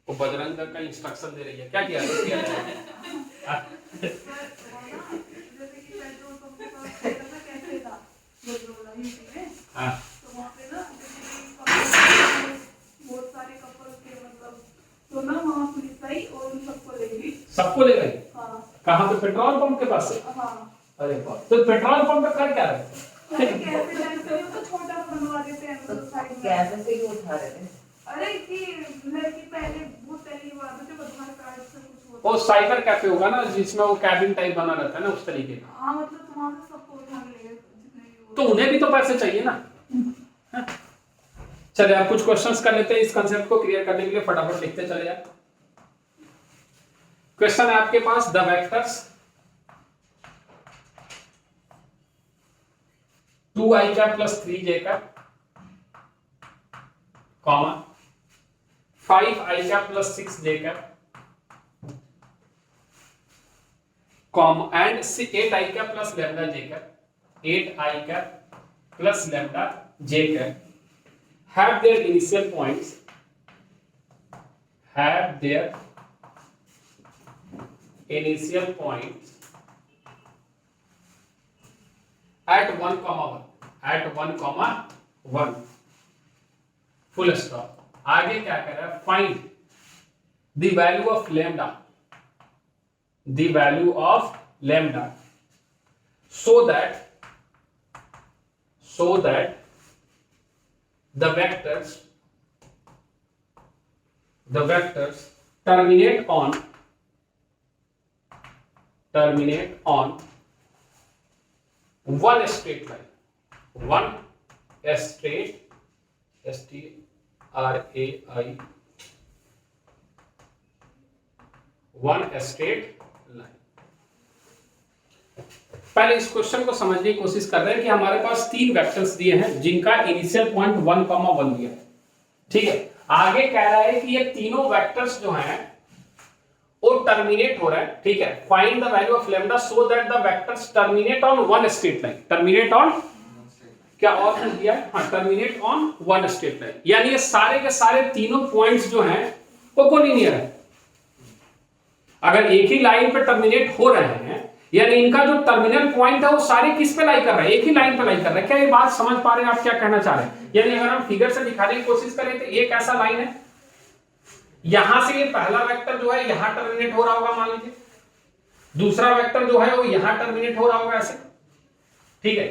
वो बजरंग दल का इंस्ट्रक्शन दे रही है, क्या किया सबको ले गई। कहाँ पे? पेट्रोल पंप के पास से? अरे तो पेट्रोल पंप पे कर क्या रहे? छोटा बनवा देते हैं कैसे से ही उठा रहे थे। अरे कि लड़की पहले बहुत पहली बार मुझे आधार कार्ड से कुछ होता है। वो साइबर कैफे होगा ना जिसमें वो कैबिन टाइप बना रहता है ना, उस तरीके का। हाँ मतलब वहां से सबको उठा लेंगे तो उन्हें भी तो पैसे चाहिए ना। चलिए आप कुछ क्वेश्चंस कर लेते हैं इस कंसेप्ट को क्लियर करने के लिए, फटाफट लिखते चले जाए। क्वेश्चन है आपके पास, द वेक्टर्स 2i का प्लस 3j का कॉमा 5i का प्लस 6j का कॉमा एंड 8i का प्लस लैम्डा j का 8i का प्लस लैम्डा j का have their initial points at 1,1 full stop. आगे क्या कर रहा है? Find the value of lambda so that the vectors terminate on one straight line, one straight STRAI one straight line। पहले इस question को समझने की कोशिश कर रहे हैं कि हमारे पास तीन वेक्टर्स दिए हैं जिनका इनिशियल पॉइंट 1,1 दिया है, ठीक है। आगे कह रहा है कि ये तीनों वेक्टर्स जो हैं वो टर्मिनेट हो रहा है, ठीक है। Find the value of lambda so that the vectors terminate on one straight line. Terminate on क्या और कुछ दिया है? हाँ, terminate on one straight line, यानी ये सारे के सारे तीनों पॉइंट्स जो हैं वो कोलिनियर है। अगर एक ही लाइन पे टर्मिनेट हो रहे हैं यानी इनका जो टर्मिनल पॉइंट है वो सारे किस पे लाई कर रहे हैं? एक ही लाइन पे लाई कर रहे हैं। क्या ये बात समझ पा रहे हैं आप क्या कहना चाह रहे हैं? यानी अगर हम फिगर से दिखाने की कोशिश करें तो एक ऐसा लाइन है, यहां से ये पहला वेक्टर जो है यहां टर्मिनेट हो रहा होगा, मान लीजिए दूसरा वेक्टर जो है वो यहां टर्मिनेट हो रहा होगा ऐसे, ठीक है।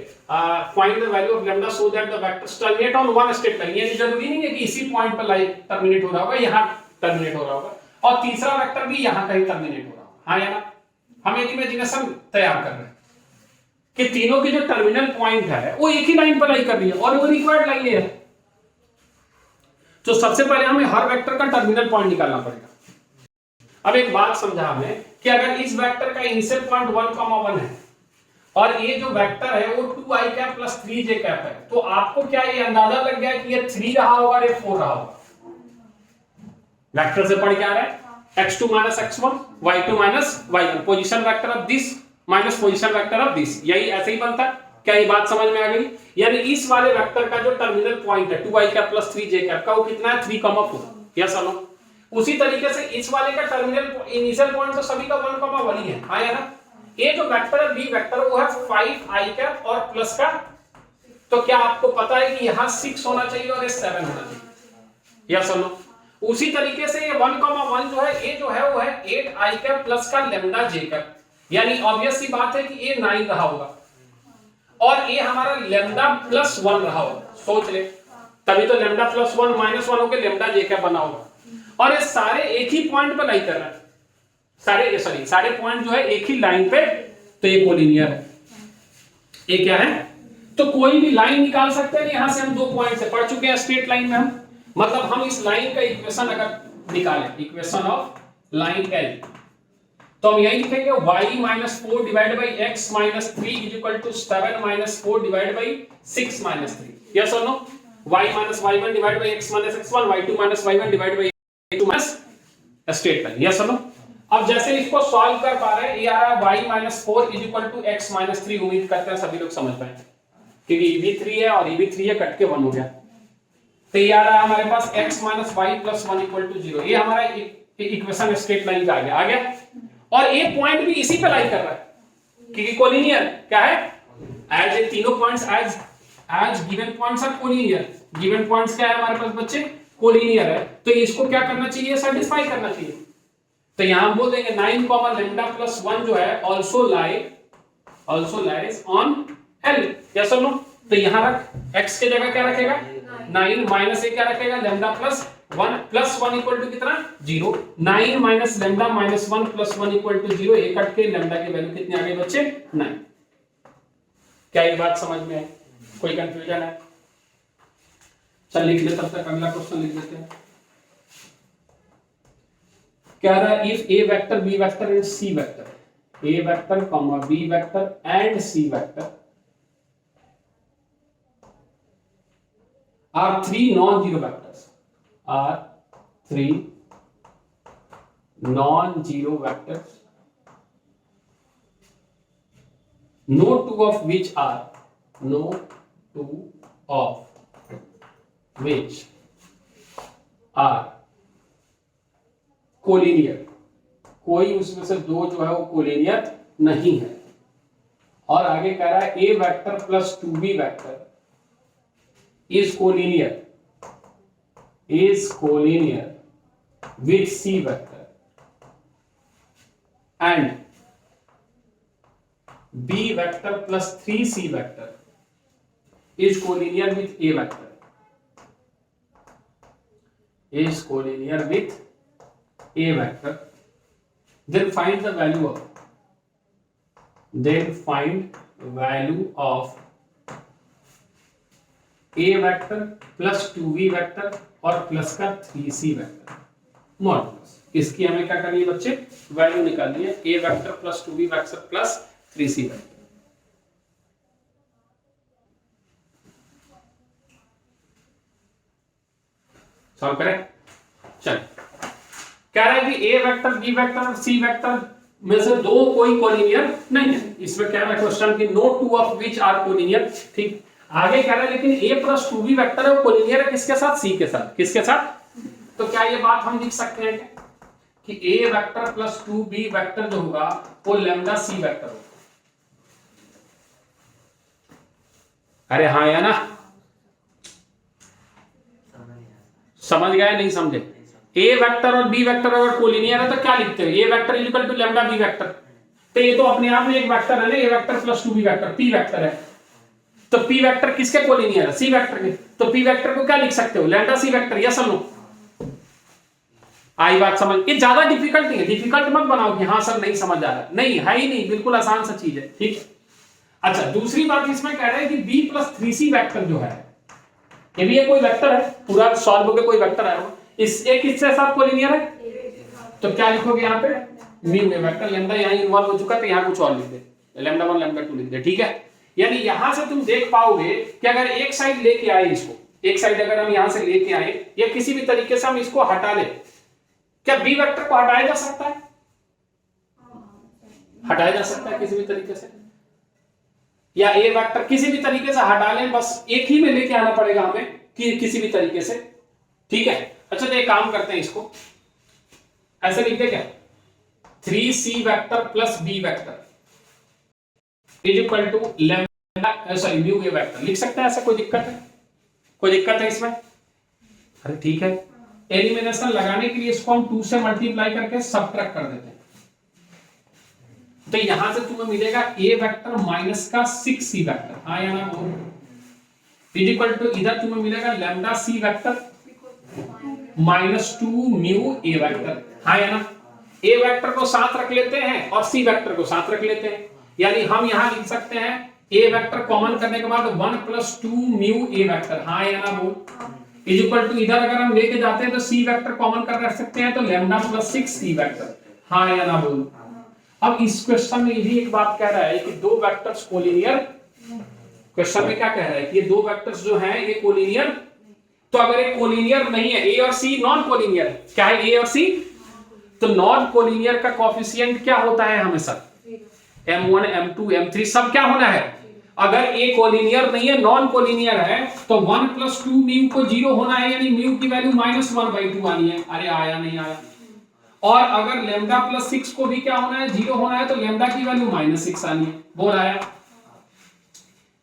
Find the value of lambda so that the vectors terminate on one straight line, यानी जरूरी नहीं है कि इसी पॉइंट पर लाइन टर्मिनेट हो रहा होगा, यहां टर्मिनेट हो रहा होगा, और तीसरा वेक्टर भी यहां कहीं टर्मिनेट हो रहा होगा। हाँ या ना? हम एक इमेजिनेशन तैयार कर रहे हैं कि तीनों की जो टर्मिनल पॉइंट है वो एक ही लाइन पर लाई कर रही है और वो रिक्वायर्ड लाइन है। तो सबसे पहले हमें हर वेक्टर का टर्मिनल पॉइंट निकालना पड़ेगा। अब एक बात समझा हमें कि अगर इस वेक्टर का इनिशियल पॉइंट 1,1 है और ये जो वेक्टर है वो 2i cap plus 3j cap है, तो आपको क्या ये अंदाजा लग गया कि ये 3 रहा होगा और ये 4 रहा होगा? वेक्टर से पढ़ के आ रहा है x2 minus x1 y2 minus y1 position vector of this minus position vector of this, यही ऐसे ही बनता है। क्या ये बात समझ में आ गई? यानी इस वाले वेक्टर का जो टर्मिनल पॉइंट है 2i cap plus 3j cap का वो कितना है? 3,4। यस और नो? उसी तरीके से इस वाले का टर्मिनल इनिशियल पॉइंट तो सभी का 1,1 ही है। हाँ या ना? ये जो वेक्टर है b वेक्टर वो है 5i कैप और प्लस का, तो क्या आपको पता है कि यहां 6 होना चाहिए और ये 7 होना चाहिए? यस और नो? उसी तरीके से ये 1,1 जो है ये जो है वो है 8i कैप प्लस का लैम्डा j कैप, यानी ऑब्वियस सी बात है कि ये 9 रहा होगा और ये हमारा लैम्डा प्लस 1 रहा होगा। सोच ले, तभी तो लैम्डा प्लस 1 माइनस 1 होकर लैम्डा j कैप बना होगा। और ये सारे एक ही पॉइंट पे लाई कर रहे हैं, सारे पॉइंट जो है एक ही लाइन पे, तो ये कोलिनियर है। ये क्या है? तो कोई भी लाइन निकाल सकते हैं। यहां से हम दो पॉइंट से पढ़ चुके हैं स्ट्रेट लाइन में हम, मतलब हम इस लाइन का इक्वेशन अगर निकालें, इक्वेशन ऑफ लाइन L, तो हम यही लिखेंगे y minus 4 divide by x minus 3 is equal to 7 minus 4 divide by 6 minus 3। Yes और no? y minus y1 divide by x minus x1, y2 minus y1 divide by y2 minus straight line. Yes और no? अब जैसे इसको solve कर पा रहे हैं, ये आ रहा है y minus 4 is equal to x minus 3। उम्मीद करते हैं सभी लोग समझ पाए, क्योंकि ये भी 3 है और ये भी 3 है, कट के 1 हो गया। तो ये आ रहा है हमारे पास x minus Y plus 1 equal to 0। ये हमारा इक्वेशन स्ट्रेट लाइन का आ गया और ये पॉइंट भी इसी पे लाई कर रहा है क्योंकि कोलिनियर क्या है? एज ए तीनों points as given points are collinear. Given points क्या है हमारे पास बच्चे? कोलिनियर है। तो इसको क्या करना चाहिए? सेटिस्फाई करना चाहिए। तो यहां हम बोल देंगे 9 लैम्डा प्लस 1 जो है also lies on L। Yes और नो? तो यहां रख, x के जगह क्या रखेगा? 9 माइनस क्या रखेगा? Lambda plus 1 plus 1 equal to कितना? 0। 9 minus lambda minus 1 plus 1 equal to 0। ये कट के लैम्डा की वैल्यू कितनी आ गई बच्चे? 9। क्या ये बात समझ में है? कोई कंफ्यूजन है? चल लिख ले, तब तक अगला क्वेश्चन लिख लेते हैं। क्या रहा? If a vector b vector and c vector, a vector comma b vector and c vector are 3 non-zero vectors, are 3 non-zero vectors, no two of which are collinear. कोई उसमें से दो जो है वो कोलिनियर नहीं है। और आगे कह रहा है a vector plus 2b vector is collinear with C vector and B vector plus 3c vector is collinear with A vector, is collinear with a vector, then find the value of a vector plus 2v vector और plus का 3c vector modulus. इसकी हमें क्या करनी है बच्चे, value निकालनी है, a vector plus 2v vector plus 3c vector. Solve करें, चल कह रहा है कि ए वेक्टर बी वेक्टर और सी वेक्टर में से दो कोई कोलिनियर नहीं है। इसमें कह रहा है क्वेश्चन कि no two of which are collinear. ठीक, आगे कह रहा है लेकिन ए प्लस 2b वेक्टर है वो कोलिनियर है किसके साथ, सी के साथ। किसके साथ, तो क्या ये बात हम लिख सकते हैं कि ए वेक्टर प्लस 2b वेक्टर जो होगा वो लैम्डा सी वेक्टर होगा। अरे हाँ या ना, समझ गए नहीं समझे। ए वेक्टर और बी वेक्टर अगर कोलिनियर है तो क्या लिखते हैं, A vector equal to lambda B vector. तो ये तो अपने आप में एक वेक्टर है ना, A vector plus 2b vector, P vector है। तो पी वेक्टर किसके कोलिनियर है, सी वेक्टर के। तो पी वेक्टर को क्या लिख सकते हो, लैम्डा सी वेक्टर। यस और नो, आई बात समझ। ये ज्यादा डिफिकल्ट नहीं है, डिफिकल्ट मत बनाओ कि हाँ सर नहीं समझ आ रहा, नहीं है ही नहीं, बिल्कुल आसान सा चीज है। ठीक, अच्छा दूसरी बात इसमें कह रहे हैं कि बी प्लस 3c वेक्टर जो है, ये भी कोई वेक्टर है, पूरा सॉल्व होकर कोई वेक्टर आया हो, इस एक किसके साथ कोलिनियर है। तो क्या लिखोगे यहाँ पे, म्यू ए वेक्टर, लैम्डा यहाँ इन्वॉल्व हो चुका है तो यहाँ कुछ और लिख दे, लैम्डा 1 लैम्डा 2 लिख दे। ठीक है, यानी यहां से तुम देख पाओगे कि अगर एक साइड लेके आए इसको, एक साइड अगर हम यहां से लेके आए या किसी भी तरीके से हम इसको हटा ले, क्या बी वेक्टर को हटाया जा सकता है, हटाया जा सकता है किसी भी तरीके से, या ए वेक्टर किसी भी तरीके से हटा लें, बस एक ही में लेके आना पड़ेगा हमें कि किसी भी तरीके से। ठीक है, अच्छा तो एक काम करते हैं, इसको ऐसे लिख दे क्या, 3c vector plus b vector is equal to lambda sorry mu A vector. लिख सकते हैं ऐसा, कोई दिक्कत है, कोई दिक्कत है इसमें। अरे ठीक है, एलिमिनेशन लगाने के लिए इसको हम 2 से मल्टीप्लाई करके सबट्रैक्ट कर देते हैं। तो यहां से तुम्हें मिलेगा a वेक्टर माइनस का 6c वेक्टर, हाँ या ना बोल, इज इक्वल टू इधर तुम्हें मिलेगा lambda c vector minus 2 mu A vector, हाँ या ना। ए वेक्टर को साथ रख लेते हैं और सी वेक्टर को साथ रख लेते हैं, यानी हम यहां लिख सकते हैं ए वेक्टर कॉमन करने के बाद 1 प्लस 2 म्यू ए वेक्टर, हाँ या ना बोल, इज इक्वल टू इधर अगर हम लेके जाते हैं तो सी वेक्टर कॉमन कर रख सकते हैं तो लैम्डा प्लस 6 सी वेक्टर, हाँ या ना बोल। अब इस क्वेश्चन में यही एक बात कह रहा है कि दो वेक्टर्स कोलिनियर, क्वेश्चन में क्या कह रहा है कि ये दो वेक्टर्स जो हैं ये कोलिनियर। तो अगर ये कोलिनियर नहीं है, ए और सी नॉन कोलिनियर है, क्या है ए और सी, तो नॉन कोलिनियर का कोएफिशिएंट क्या होता है हमेशा, m1 m2 m3 सब क्या होना है। अगर ए कोलिनियर नहीं है, नॉन कोलिनियर है, तो 1 प्लस 2 म्यू को 0 होना है, यानी म्यू की वैल्यू -1/2 आनी है। अरे आया नहीं आया। और अगर लैम्डा प्लस 6 को भी क्या होना है, 0 होना है, तो लैम्डा की वैल्यू -6 आनी है। बोल आया।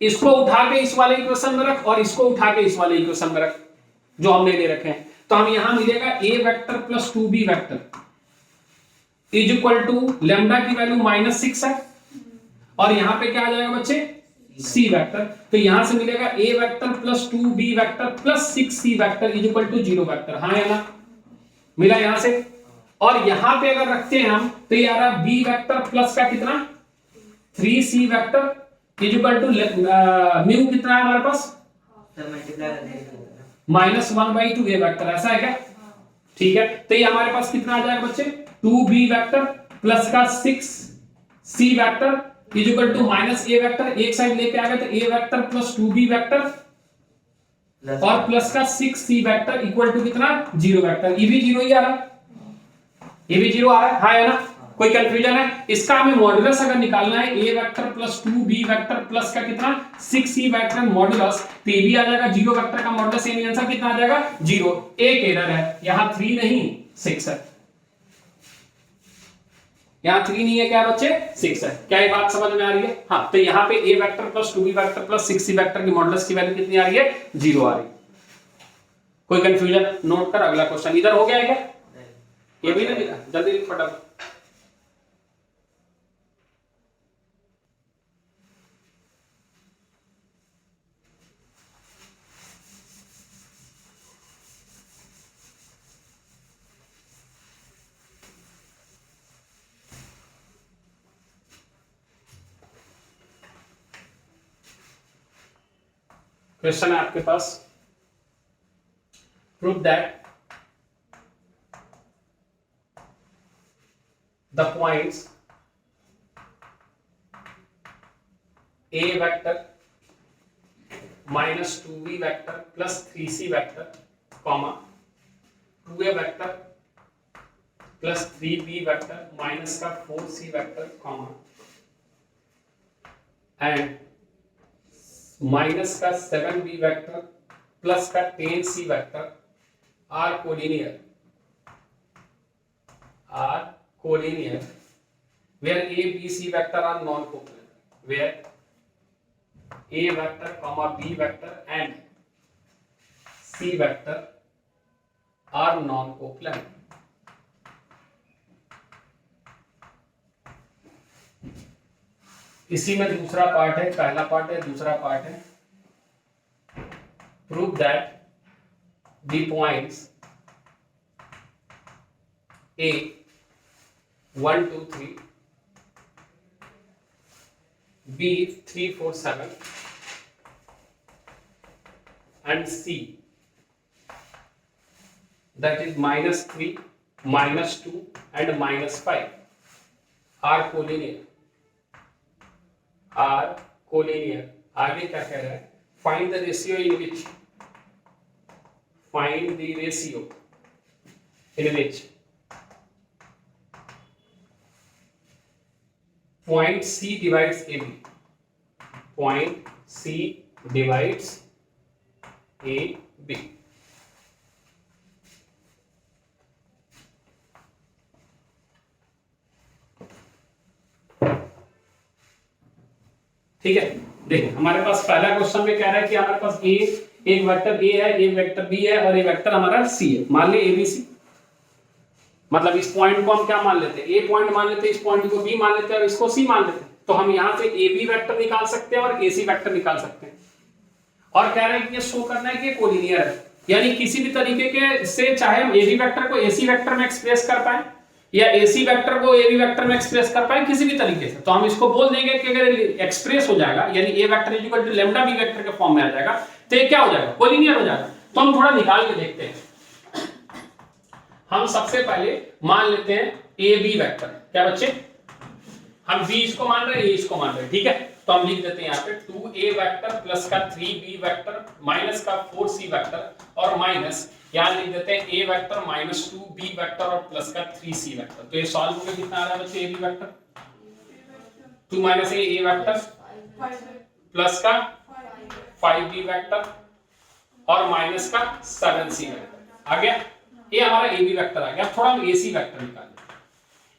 इसको उठा के इस वाले इक्वेशन में रख और इसको उठा के इस वाले इक्वेशन में रख जो हमने ले रखे हैं, तो हम यहां मिलेगा a vector plus 2b vector is equal to lambda की वैल्यू -6 है, और यहां पे क्या आ जाएगा बच्चे, c वेक्टर। तो यहां से मिलेगा a vector plus 2b vector plus 6c vector is equal to 0 vector, हाँ या ना, मिला यहां से। और यहां पे अगर रखते हैं हम तो ये आ रहा b वेक्टर प्लस का कितना 3c vector is equal to mu कितना है हमारे पास -1/2 a वेक्टर, ऐसा है क्या। ठीक है, तो ये हमारे पास कितना आ जाएगा बच्चे, 2b वेक्टर प्लस का 6c vector is equal to -a vector, एक साइड लेके आ गए तो a vector plus 2b vector और प्लस का 6c वेक्टर इक्वल टू कितना 0 वेक्टर। ये भी 0 ही आ रहा है, ये भी 0 आ रहा है, हाँ है ना, कोई कंफ्यूजन है। इसका हमें मॉडुलस अगर निकालना है, a vector plus 2b vector plus का कितना 6c वेक्टर मॉडुलस, तो ये भी आ जाएगा 0 वेक्टर का मॉडुलस, यानी आंसर कितना आ जाएगा 0। एक एरर है, यहां 3 नहीं 6 है, यहां 3 नहीं है, क्या बच्चे 6 है। क्या ये बात समझ में आ रही है। हाँ, तो यहां पे a vector plus 2b vector plus 6c vector की मॉडुलस की वैल्यू कितनी आ रही है, 0 आ रही है। कोई कंफ्यूजन, नोट कर। अगला क्वेश्चन इधर हो गया है क्या, ये भी नहीं, जल्दी लिख फटाफट। क्वेश्चन है आपके पास, prove that the points a vector minus 2b vector plus 3c vector comma 2a vector plus 3b vector minus का 4c vector comma and minus का 7b vector plus का 10c vector are collinear where a b c vector are non-covalent, where a vector comma b vector and c vector are non-covalent. इसी में दूसरा part है, पहला part है, दूसरा part है, prove that the points a 1 2 3 b 3 4 7 and c that is -3 -2 and -5 are collinear. आगे क्या कह रहा है? Find the ratio in which point C divides AB. Point C divides AB. ठीक है, देखिए हमारे पास पहला क्वेश्चन में कह रहा है कि हमारे पास एक वेक्टर A है, एक वेक्टर B है और एक वेक्टर हमारा C है। मान लिया ABC, मतलब इस पॉइंट को हम क्या मान लेते हैं? A पॉइंट मान लेते हैं, इस पॉइंट को B मान लेते हैं और इसको C मान लेते हैं। तो हम यहां से AB वेक्टर निकाल सकते हैं और AC वेक्टर निकाल सकते हैं। और कह रहे हैं कि ये शो करना है कि कोलिनियर है, यानी किसी भी तरीके के से चाहे हम AB वेक्टर को AC वेक्टर में एक्सप्रेस कर पाए या AC वेक्टर को AB वेक्टर में एक्सप्रेस कर पाए किसी भी तरीके से, तो हम इसको बोल देंगे कि अगर एक्सप्रेस हो जाएगा यानी A vector equal to lambda B vector के फॉर्म में आ जाएगा तो ये क्या हो जाएगा? कोलिनियर हो जाएगा। तो हम थोड़ा निकाल के देखते हैं। हम सबसे पहले मान लेते हैं AB वेक्टर। क्या बच्चे? हम B इसको मान रहे हैं, A इसको मान रहे हैं, ठीक है? तो हम लिख देते हैं यहाँ पे 2A वेक्टर प्लस का 3B वेक्टर माइनस का 4C वेक्टर और माइनस यहाँ लिख देते हैं A vector minus 2B vector और प्लस का 3C वेक्टर। तो ये सॉल्व होकर कितना आ रहा है बच्चे? AB vector 2 minus A vector plus का 5B वेक्टर और माइनस का 7C वेक्टर आ गया। ये हमारा AB वेक्टर आ गया। थोड़ा हम AC वेक्टर निकालें।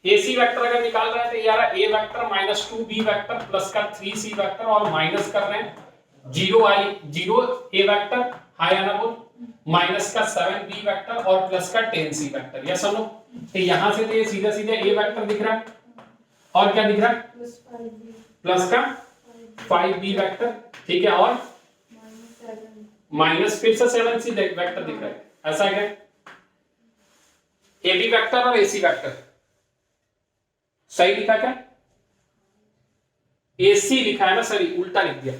AC वेक्टर अगर निकाल रहे हैं तो ये आ रहा है A vector minus 2B vector plus का 3C वेक्टर और माइनस कर रहे हैं 0 A वेक्टर हाई आना बोल माइनस का 7B वेक्टर और प्लस का 10C वेक्टर। यस और नो? तो यहां से तो ये सीधा सीधा A वेक्टर दिख रहा है और क्या दिख रहा है? प्लस का 5B वेक्टर, ठीक है, और माइनस फिर से 7C वेक्टर दिख रहा है। ऐसा क्या? AB वेक्टर और AC वेक्टर सही लिखा क्या? AC लिखा है ना, सॉरी उल्टा लिख दिया,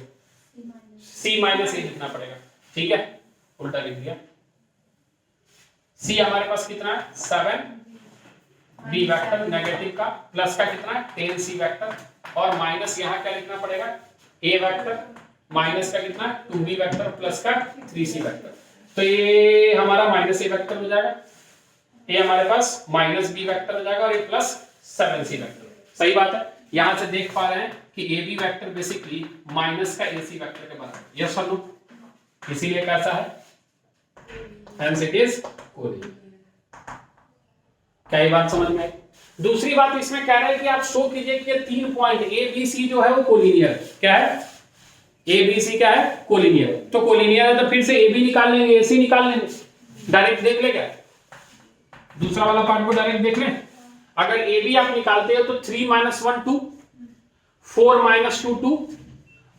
C माइनस A लिखना पड़ेगा, ठीक है, उल्टा लिख दिया। C हमारे पास कितना है? 7B वेक्टर नेगेटिव का प्लस का कितना है? 10C वेक्टर और माइनस यहाँ क्या लिखना पड़ेगा? A वेक्टर माइनस का कितना है? 2B वेक्टर प्लस का 3C वेक्टर। तो ये हमारा माइनस A वेक्टर हो जाएगा, ये हमारे पास माइनस B वेक्टर हो जाएगा और ये प्लस 7C वेक्टर। सही बात है। यहां से देख पा रहे हैं कि AB वेक्टर बेसिकली माइनस का AC वेक्टर के बराबर है। यस और नो? इसीलिए कैसा है? Hence it is collinear. क्या ये बात समझ में आई? दूसरी बात इसमें कह रहा है कि आप शो कीजिए कि ये 3 पॉइंट ABC जो है वो कोलिनियर है। क्या है? ABC क्या है? कोलिनियर। तो कोलिनियर है तो फिर से AB निकाल लेंगे, AC निकाल लेंगे, डायरेक्ट देख ले। क्या दूसरा वाला पार्ट को डायरेक्ट देख लें। अगर AB आप निकालते हो तो 3 - 1 2, 4 - 2 2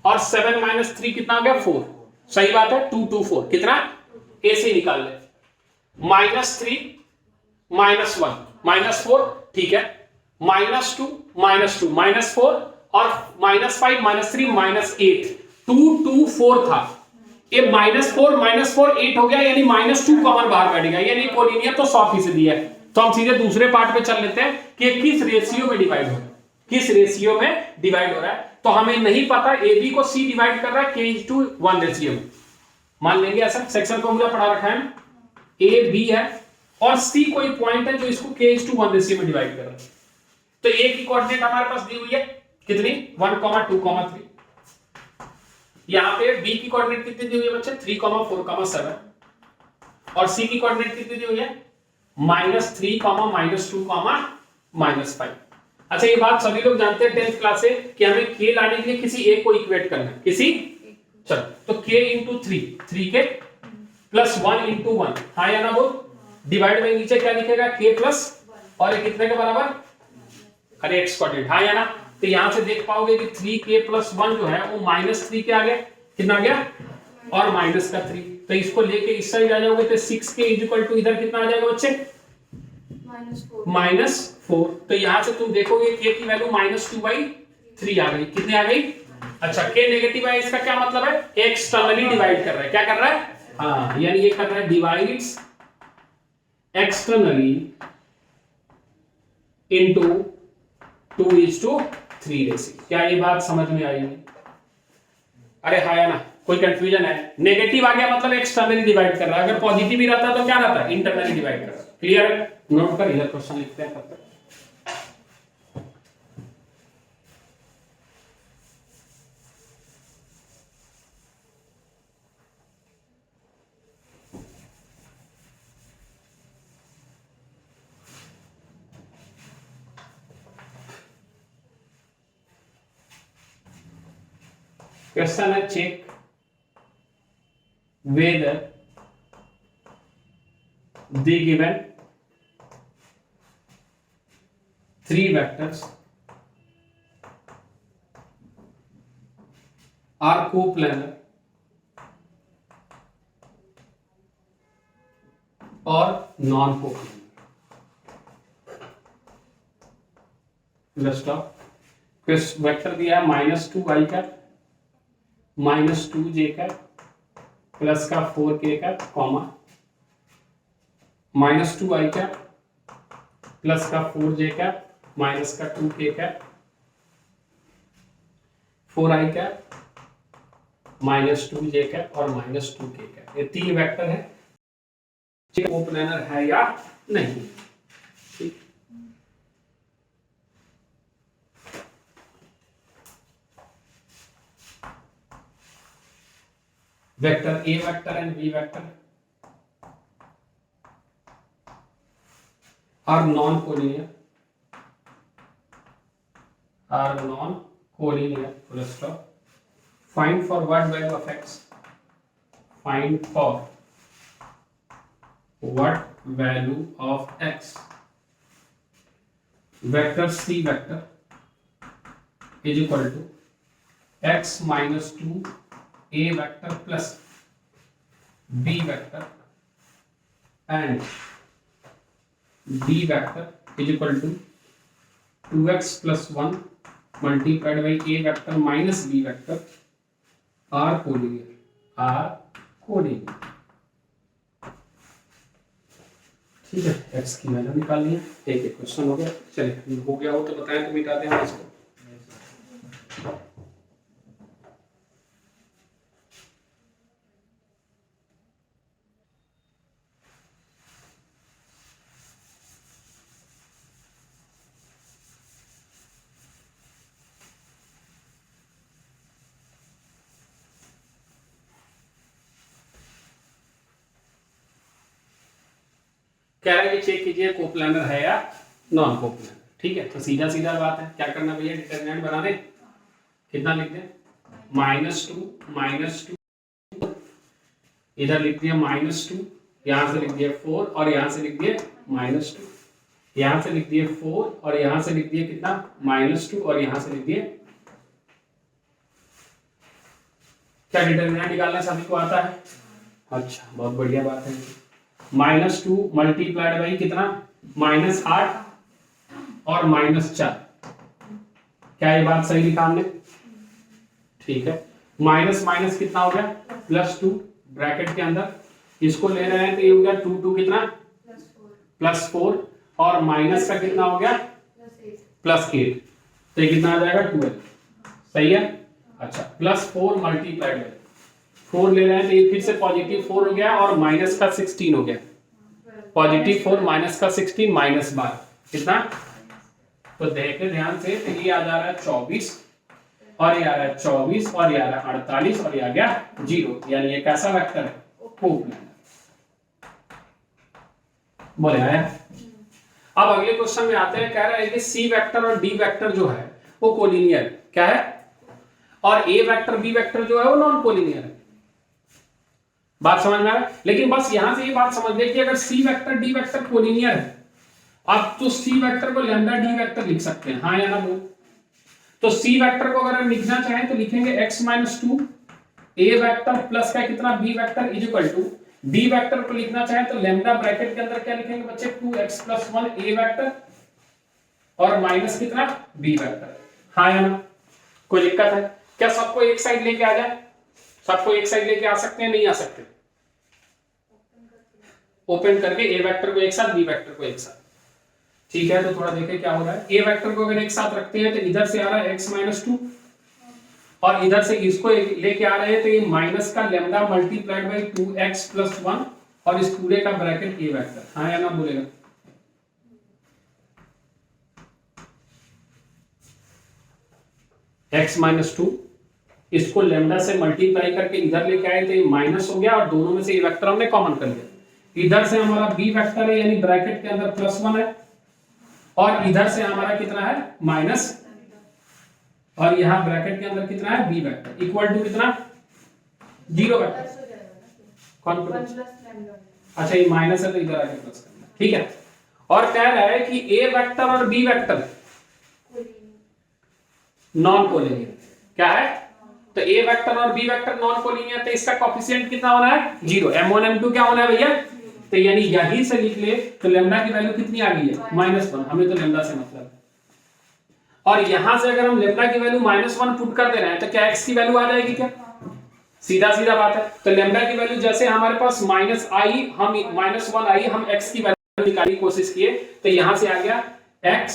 और 7 - 3 कितना हो गया? 4। सही बात है, 2 2 4 कितना? AC निकाल ले। -3 -1 -4, ठीक है, -2 -2 -4 और -5 -3 -8 2 2 4 था। ये -4 8 हो गया, यानी -2 कॉमन बाहर बैठ गया, यानी कोलिनियर तो 100% है। तो हम सीधे दूसरे पार्ट पे चल लेते हैं कि किस रेशियो में डिवाइड हो रहा है, किस रेशियो में डिवाइड हो रहा है। तो हमें नहीं पता ए बी को सी डिवाइड कर रहा है k:1 रेशियो में, मान लेंगे ऐसा। सेक्शन फॉर्मूला पढ़ा रखा है, ए बी है और सी कोई पॉइंट है जो इसको k:1 रेशियो में डिवाइड कर रहा है। तो ए की कोऑर्डिनेट हमारे पास दी हुई है कितनी, 1, 2, 3। यहां पे बी की कोऑर्डिनेट कितनी दी हुई है बच्चे, 3, 4, 7। और सी की कोऑर्डिनेट कितनी दी हुई है, -3, -2, -5। अच्छा, ये बात सभी लोग जानते हैं 10th क्लास से कि हमें k लाने के लिए किसी एक को इक्वेट करना है, किसी, चलो तो k × 3 के प्लस 1 × 1, हाँ या ना बोल। डिवाइड में नीचे क्या लिखेगा, k प्लस, और ये कितने के बराबर, अरे x कोऑर्डिनेट, हाँ या ना। तो यहां से देख पाओगे कि 3k + 1 जो है वो -3 के आगे कितना आ गया, और -3। तो इसको लेके इस साइड आ जाओगे तो 6k = इधर कितना आ जाएगा बच्चे, -4। तो यहां से तुम देखोगे k की वैल्यू -2/3 आ गई, कितनी आ गई। अच्छा, k नेगेटिव है, इसका क्या मतलब है, एक्सटर्नली डिवाइड कर रहा है, क्या कर रहा है, हाँ, यानी ये कर रहा है डिवाइड्स एक्सटर्नली इनटू 2:3 रेशियो। क्या ये बात समझ में आई नहीं, अरे हाँ या ना, कोई कंफ्यूजन है। नेगेटिव आ गया मतलब एक्सटर्नली डिवाइड कर रहा है, अगर पॉजिटिव ही रहता तो क्या रहता है, इंटरनली डिवाइड कर रहा है। क्लियर है, नोट कर, इधर क्वेश्चन लिखते हैं तब तक। क्वेश्चन है, check whether the given 3 vectors are coplanar or non-coplanar। Let's stop. Vector दिया है -2i का, -2j का, प्लस का 4k का, कॉमा -2i का, प्लस का 4j का, माइनस का 2k का, 4i का, -2j का और -2k का। ये 3 वेक्टर है, कोप्लानर है या नहीं। ठीक, vector A vector and B vector are non-collinear, full stop। Find for what value of x, find for what value of x vector C vector is equal to x -2 A vector plus B vector and D vector is equal to 2x plus 1 multiplied by A vector minus B vector are collinear। ठीक है, x की value निकालनी है। एक question हो गया, चलिए हो गया हो तो बताएं तो मिटाते हैं इसको। कह रहा है कि चेक कीजिए कोप्लानर है या नॉन कोप्लानर। ठीक है, तो सीधा सीधा बात है, क्या करना भैया, डिटरमिनेंट बना दें। कितना लिख दें, -2 इधर लिख दिया -2, यहां से लिख दिया 4 और यहां से लिख दिया -2, यहां से लिख दिया 4 और यहां से लिख दिया कितना, -2 और यहां से लिख दिया। क्या डिटरमिनेंट निकालना सभी को आता है? अच्छा, बहुत बढ़िया बात है। -2 मल्टीप्लाइड बाई कितना, -8 और -4। क्या ये बात सही लिखा हमने? ठीक है, माइनस माइनस कितना हो गया, +2 ब्रैकेट के अंदर, इसको ले रहे हैं तो ये हो गया 2 2 कितना +4 और माइनस का कितना हो गया +8, तो ये कितना आ जाएगा 12, सही है। अच्छा +4 मल्टीप्लाइड बाय 4 ले रहे हैं तो ये फिर से पॉजिटिव 4 हो गया और माइनस का 16 हो गया, पॉजिटिव 4 माइनस का 16 -12 कितना, तो देखे ध्यान से, तो ये आ जा रहा है 24 और ये आ रहा है 24 और ये आ रहा है 48 और ये आ गया 0, यानी ये कैसा वेक्टर है, कोप्लानर। बोले आया। अब अगले क्वेश्चन में आते हैं, कह रहा है कि सी वेक्टर और डी वेक्टर जो है वो कोलिनियर क्या है, और ए वेक्टर बी वेक्टर जो है वो नॉन कोलिनियर है। बात समझ में आ रहा है, लेकिन बस यहां से ये बात समझ ले कि अगर C vector D vector collinear है, आप तो सी वेक्टर को लैम्डा डी वेक्टर लिख सकते हैं, हाँ या ना बोल। तो सी वेक्टर को अगर हम लिखना चाहें तो लिखेंगे x-2 ए वेक्टर प्लस का कितना B vector is equal to, D vector को लिखना चाहें तो लैम्डा ब्रैकेट के अंदर क्या लिखेंगे बच्चे, 2x + 1 ए वेक्टर और माइनस कितना बी वेक्टर, हाँ या ना। कोई दिक्कत है क्या? सबको एक साइड लेके आ जाए, सबको एक साइड लेके आ सकते हैं, नहीं आ सकते? ओपन करके ए वेक्टर को एक साथ, बी वेक्टर को एक साथ, ठीक है। तो थोड़ा देखें क्या हो रहा है। ए वेक्टर को अगर एक साथ रखते हैं तो इधर से आ रहा है x-2 और इधर से इसको लेके आ रहे हैं तो ये माइनस का लैम्डा मल्टीप्लाइड बाय 2x + 1 और इस पूरे का ब्रैकेट ए वेक्टर, हाँ या ना बोलेगा। x-2 इसको लैम्डा से मल्टीप्लाई करके इधर लेके आए तो ये माइनस हो गया और दोनों में से ये वेक्टर हमने कॉमन कर लिया। इधर से हमारा बी वेक्टर है यानी ब्रैकेट के अंदर +1 है और इधर से हमारा कितना है माइनस, और यहां ब्रैकेट के अंदर कितना है बी वेक्टर इक्वल टू कितना 0 वेक्टर, कौन अच्छा ये माइनस है तो इधर आके प्लस करना, ठीक है। और कह रहा है कि ए वेक्टर और बी वेक्टर नॉन कोलिनियर, क्या है? तो ए वेक्टर और बी वेक्टर नॉन कोलिनियर, तो इसका कोएफिशिएंट कितना होना है 0, m1 m2 क्या होना है भैया, तो यानी यहीं से लिख ले तो लैम्डा की वैल्यू कितनी आ गई है -1, हमें तो लैम्डा से मतलब है। और यहां से अगर हम लैम्डा की वैल्यू -1 पुट कर दे रहे हैं तो क्या x की वैल्यू आ जाएगी क्या? सीधा सीधा बात है। तो लैम्डा की वैल्यू जैसे हमारे पास -i, हम -1i हम x की वैल्यू निकालने की कोशिश किए तो यहां से आ गया x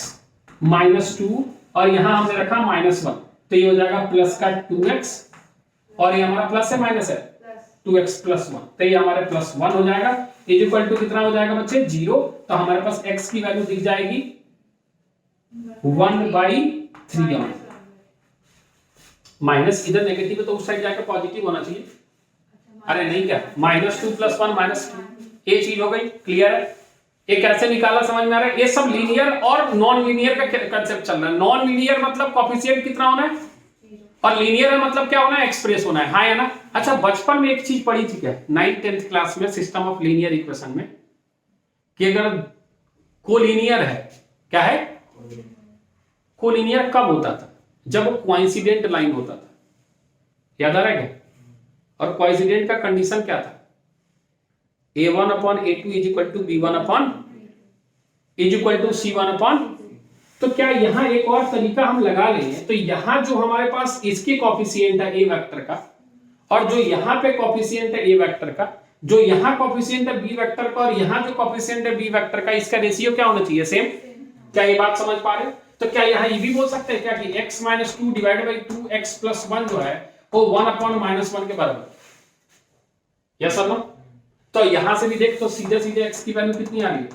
-2 और यहां हमने रखा -1, तो ये हो जाएगा प्लस का 2x और ये हमारा प्लस है माइनस है 2x + 1, तो ये हमारे +1 हो जाएगा इज इक्वल टू कितना हो जाएगा बच्चे 0। तो हमारे पास x की वैल्यू दिख जाएगी 1/3 माइनस, इधर नेगेटिव है तो उस साइड जाकर पॉजिटिव होना चाहिए। अरे नहीं क्या, -2 + 1 -2, ये चीज हो गई, क्लियर है। ये कैसे निकाला समझ में आ रहा है? ये सब लीनियर और नॉन लीनियर का कंसेप्ट चल रहा है। नॉन लीनियर मतलब कोएफिशिएंट कितना होना है और लीनियर है मतलब क्या होना है, एक्सप्रेस होना है, हाँ या ना। अच्छा बचपन में एक चीज पढ़ी थी क्या 9th 10th क्लास में सिस्टम ऑफ लीनियर इक्वेशन में, कि अगर कोलिनियर है, क्या है कोलिनियर कब होता था, जब वो कोइंसिडेंट लाइन होता था, याद आ रहा है क्या? और कोइंसिडेंट का कंडीशन क्या था, a1/a2 = b1/ c1/, तो क्या यहां एक और तरीका हम लगा लेंगे, तो यहां जो हमारे पास इसके कोएफिशिएंट है ए वेक्टर का और जो यहां पे कोएफिशिएंट है ए वेक्टर का, जो यहां कोएफिशिएंट है बी वेक्टर का और यहां जो कोएफिशिएंट है बी वेक्टर का, इसका रेशियो क्या होना चाहिए, सेम। क्या ये बात समझ पा रहे हो? तो क्या यहां ये भी बोल सकते हैं क्या कि x-2 / 2x + 1 जो है वो 1/-1 के बराबर, यस और नो? तो यहां से भी देख तो सीधे सीधे x की वैल्यू कितनी आ रही है,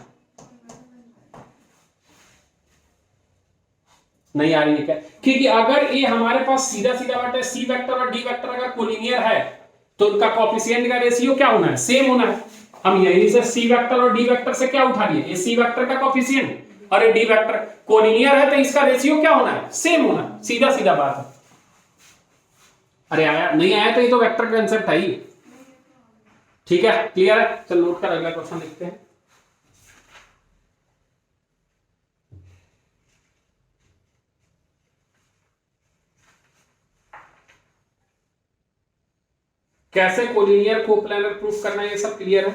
नहीं आ रही है क्या? क्योंकि अगर ये हमारे पास सीधा सीधा बात है, सी वेक्टर और डी वेक्टर अगर कोलिनियर है तो उनका कोएफिशिएंट का रेशियो क्या होना है, सेम होना है। हम यहीं से सी वेक्टर और डी वेक्टर से क्या उठा लिए, ये सी वेक्टर का कोएफिशिएंट और ये डी वेक्टर कोलिनियर है तो इसका रेशियो क्या होना है, सेम होना है, सीधा सीधा बात है। अरे आया नहीं आया तो ये तो वेक्टर कंसेप्ट है ही, ठीक है, क्लियर है। चल नोट कर अगला क्वेश्चन लिखते हैं। कैसे कोलिनियर कोप्लानर प्रूफ करना है, ये सब क्लियर है।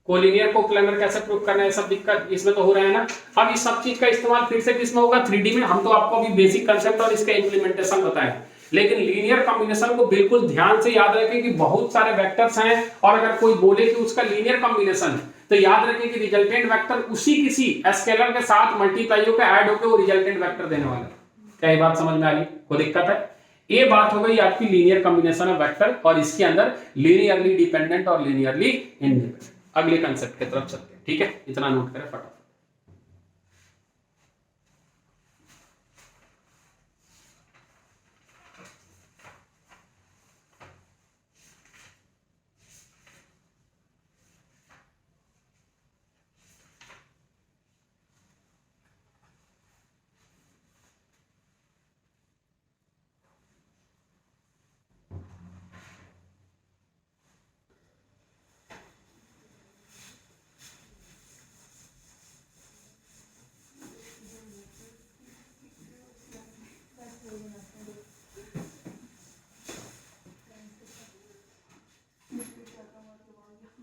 कोलिनियर कोप्लानर कैसे प्रूफ करना है, सब दिक्कत इसमें तो हो रहा है ना। अब इस सब चीज का इस्तेमाल फिर से किसमें होगा, 3D में। हम तो आपको अभी बेसिक कंसेप्ट और इसका इंप्लीमेंटेशन बताएं, लेकिन लीनियर कॉम्बिनेशन को बिल्कुल ध्यान से याद रखें कि बहुत सारे वेक्टर्स हैं और अगर कोई बोले कि उसका लीनियर कॉम्बिनेशन है तो याद रखें कि रिजल्टेंट वेक्टर उसी किसी स्केलर के साथ मल्टीप्लाई होकर ऐड होकर वो रिजल्टेंट वेक्टर देने वाला है। क्या ये बात समझ में आ गई? कोई दिक्कत है? ये बात हो गई आपकी लीनियर कॉम्बिनेशन ऑफ वेक्टर और इसके अंदर लीनियरली डिपेंडेंट और लीनियरली इंडिपेंडेंट। अगले कंसेप्ट की तरफ चलते हैं, ठीक है? इतना नोट करें फटाफट।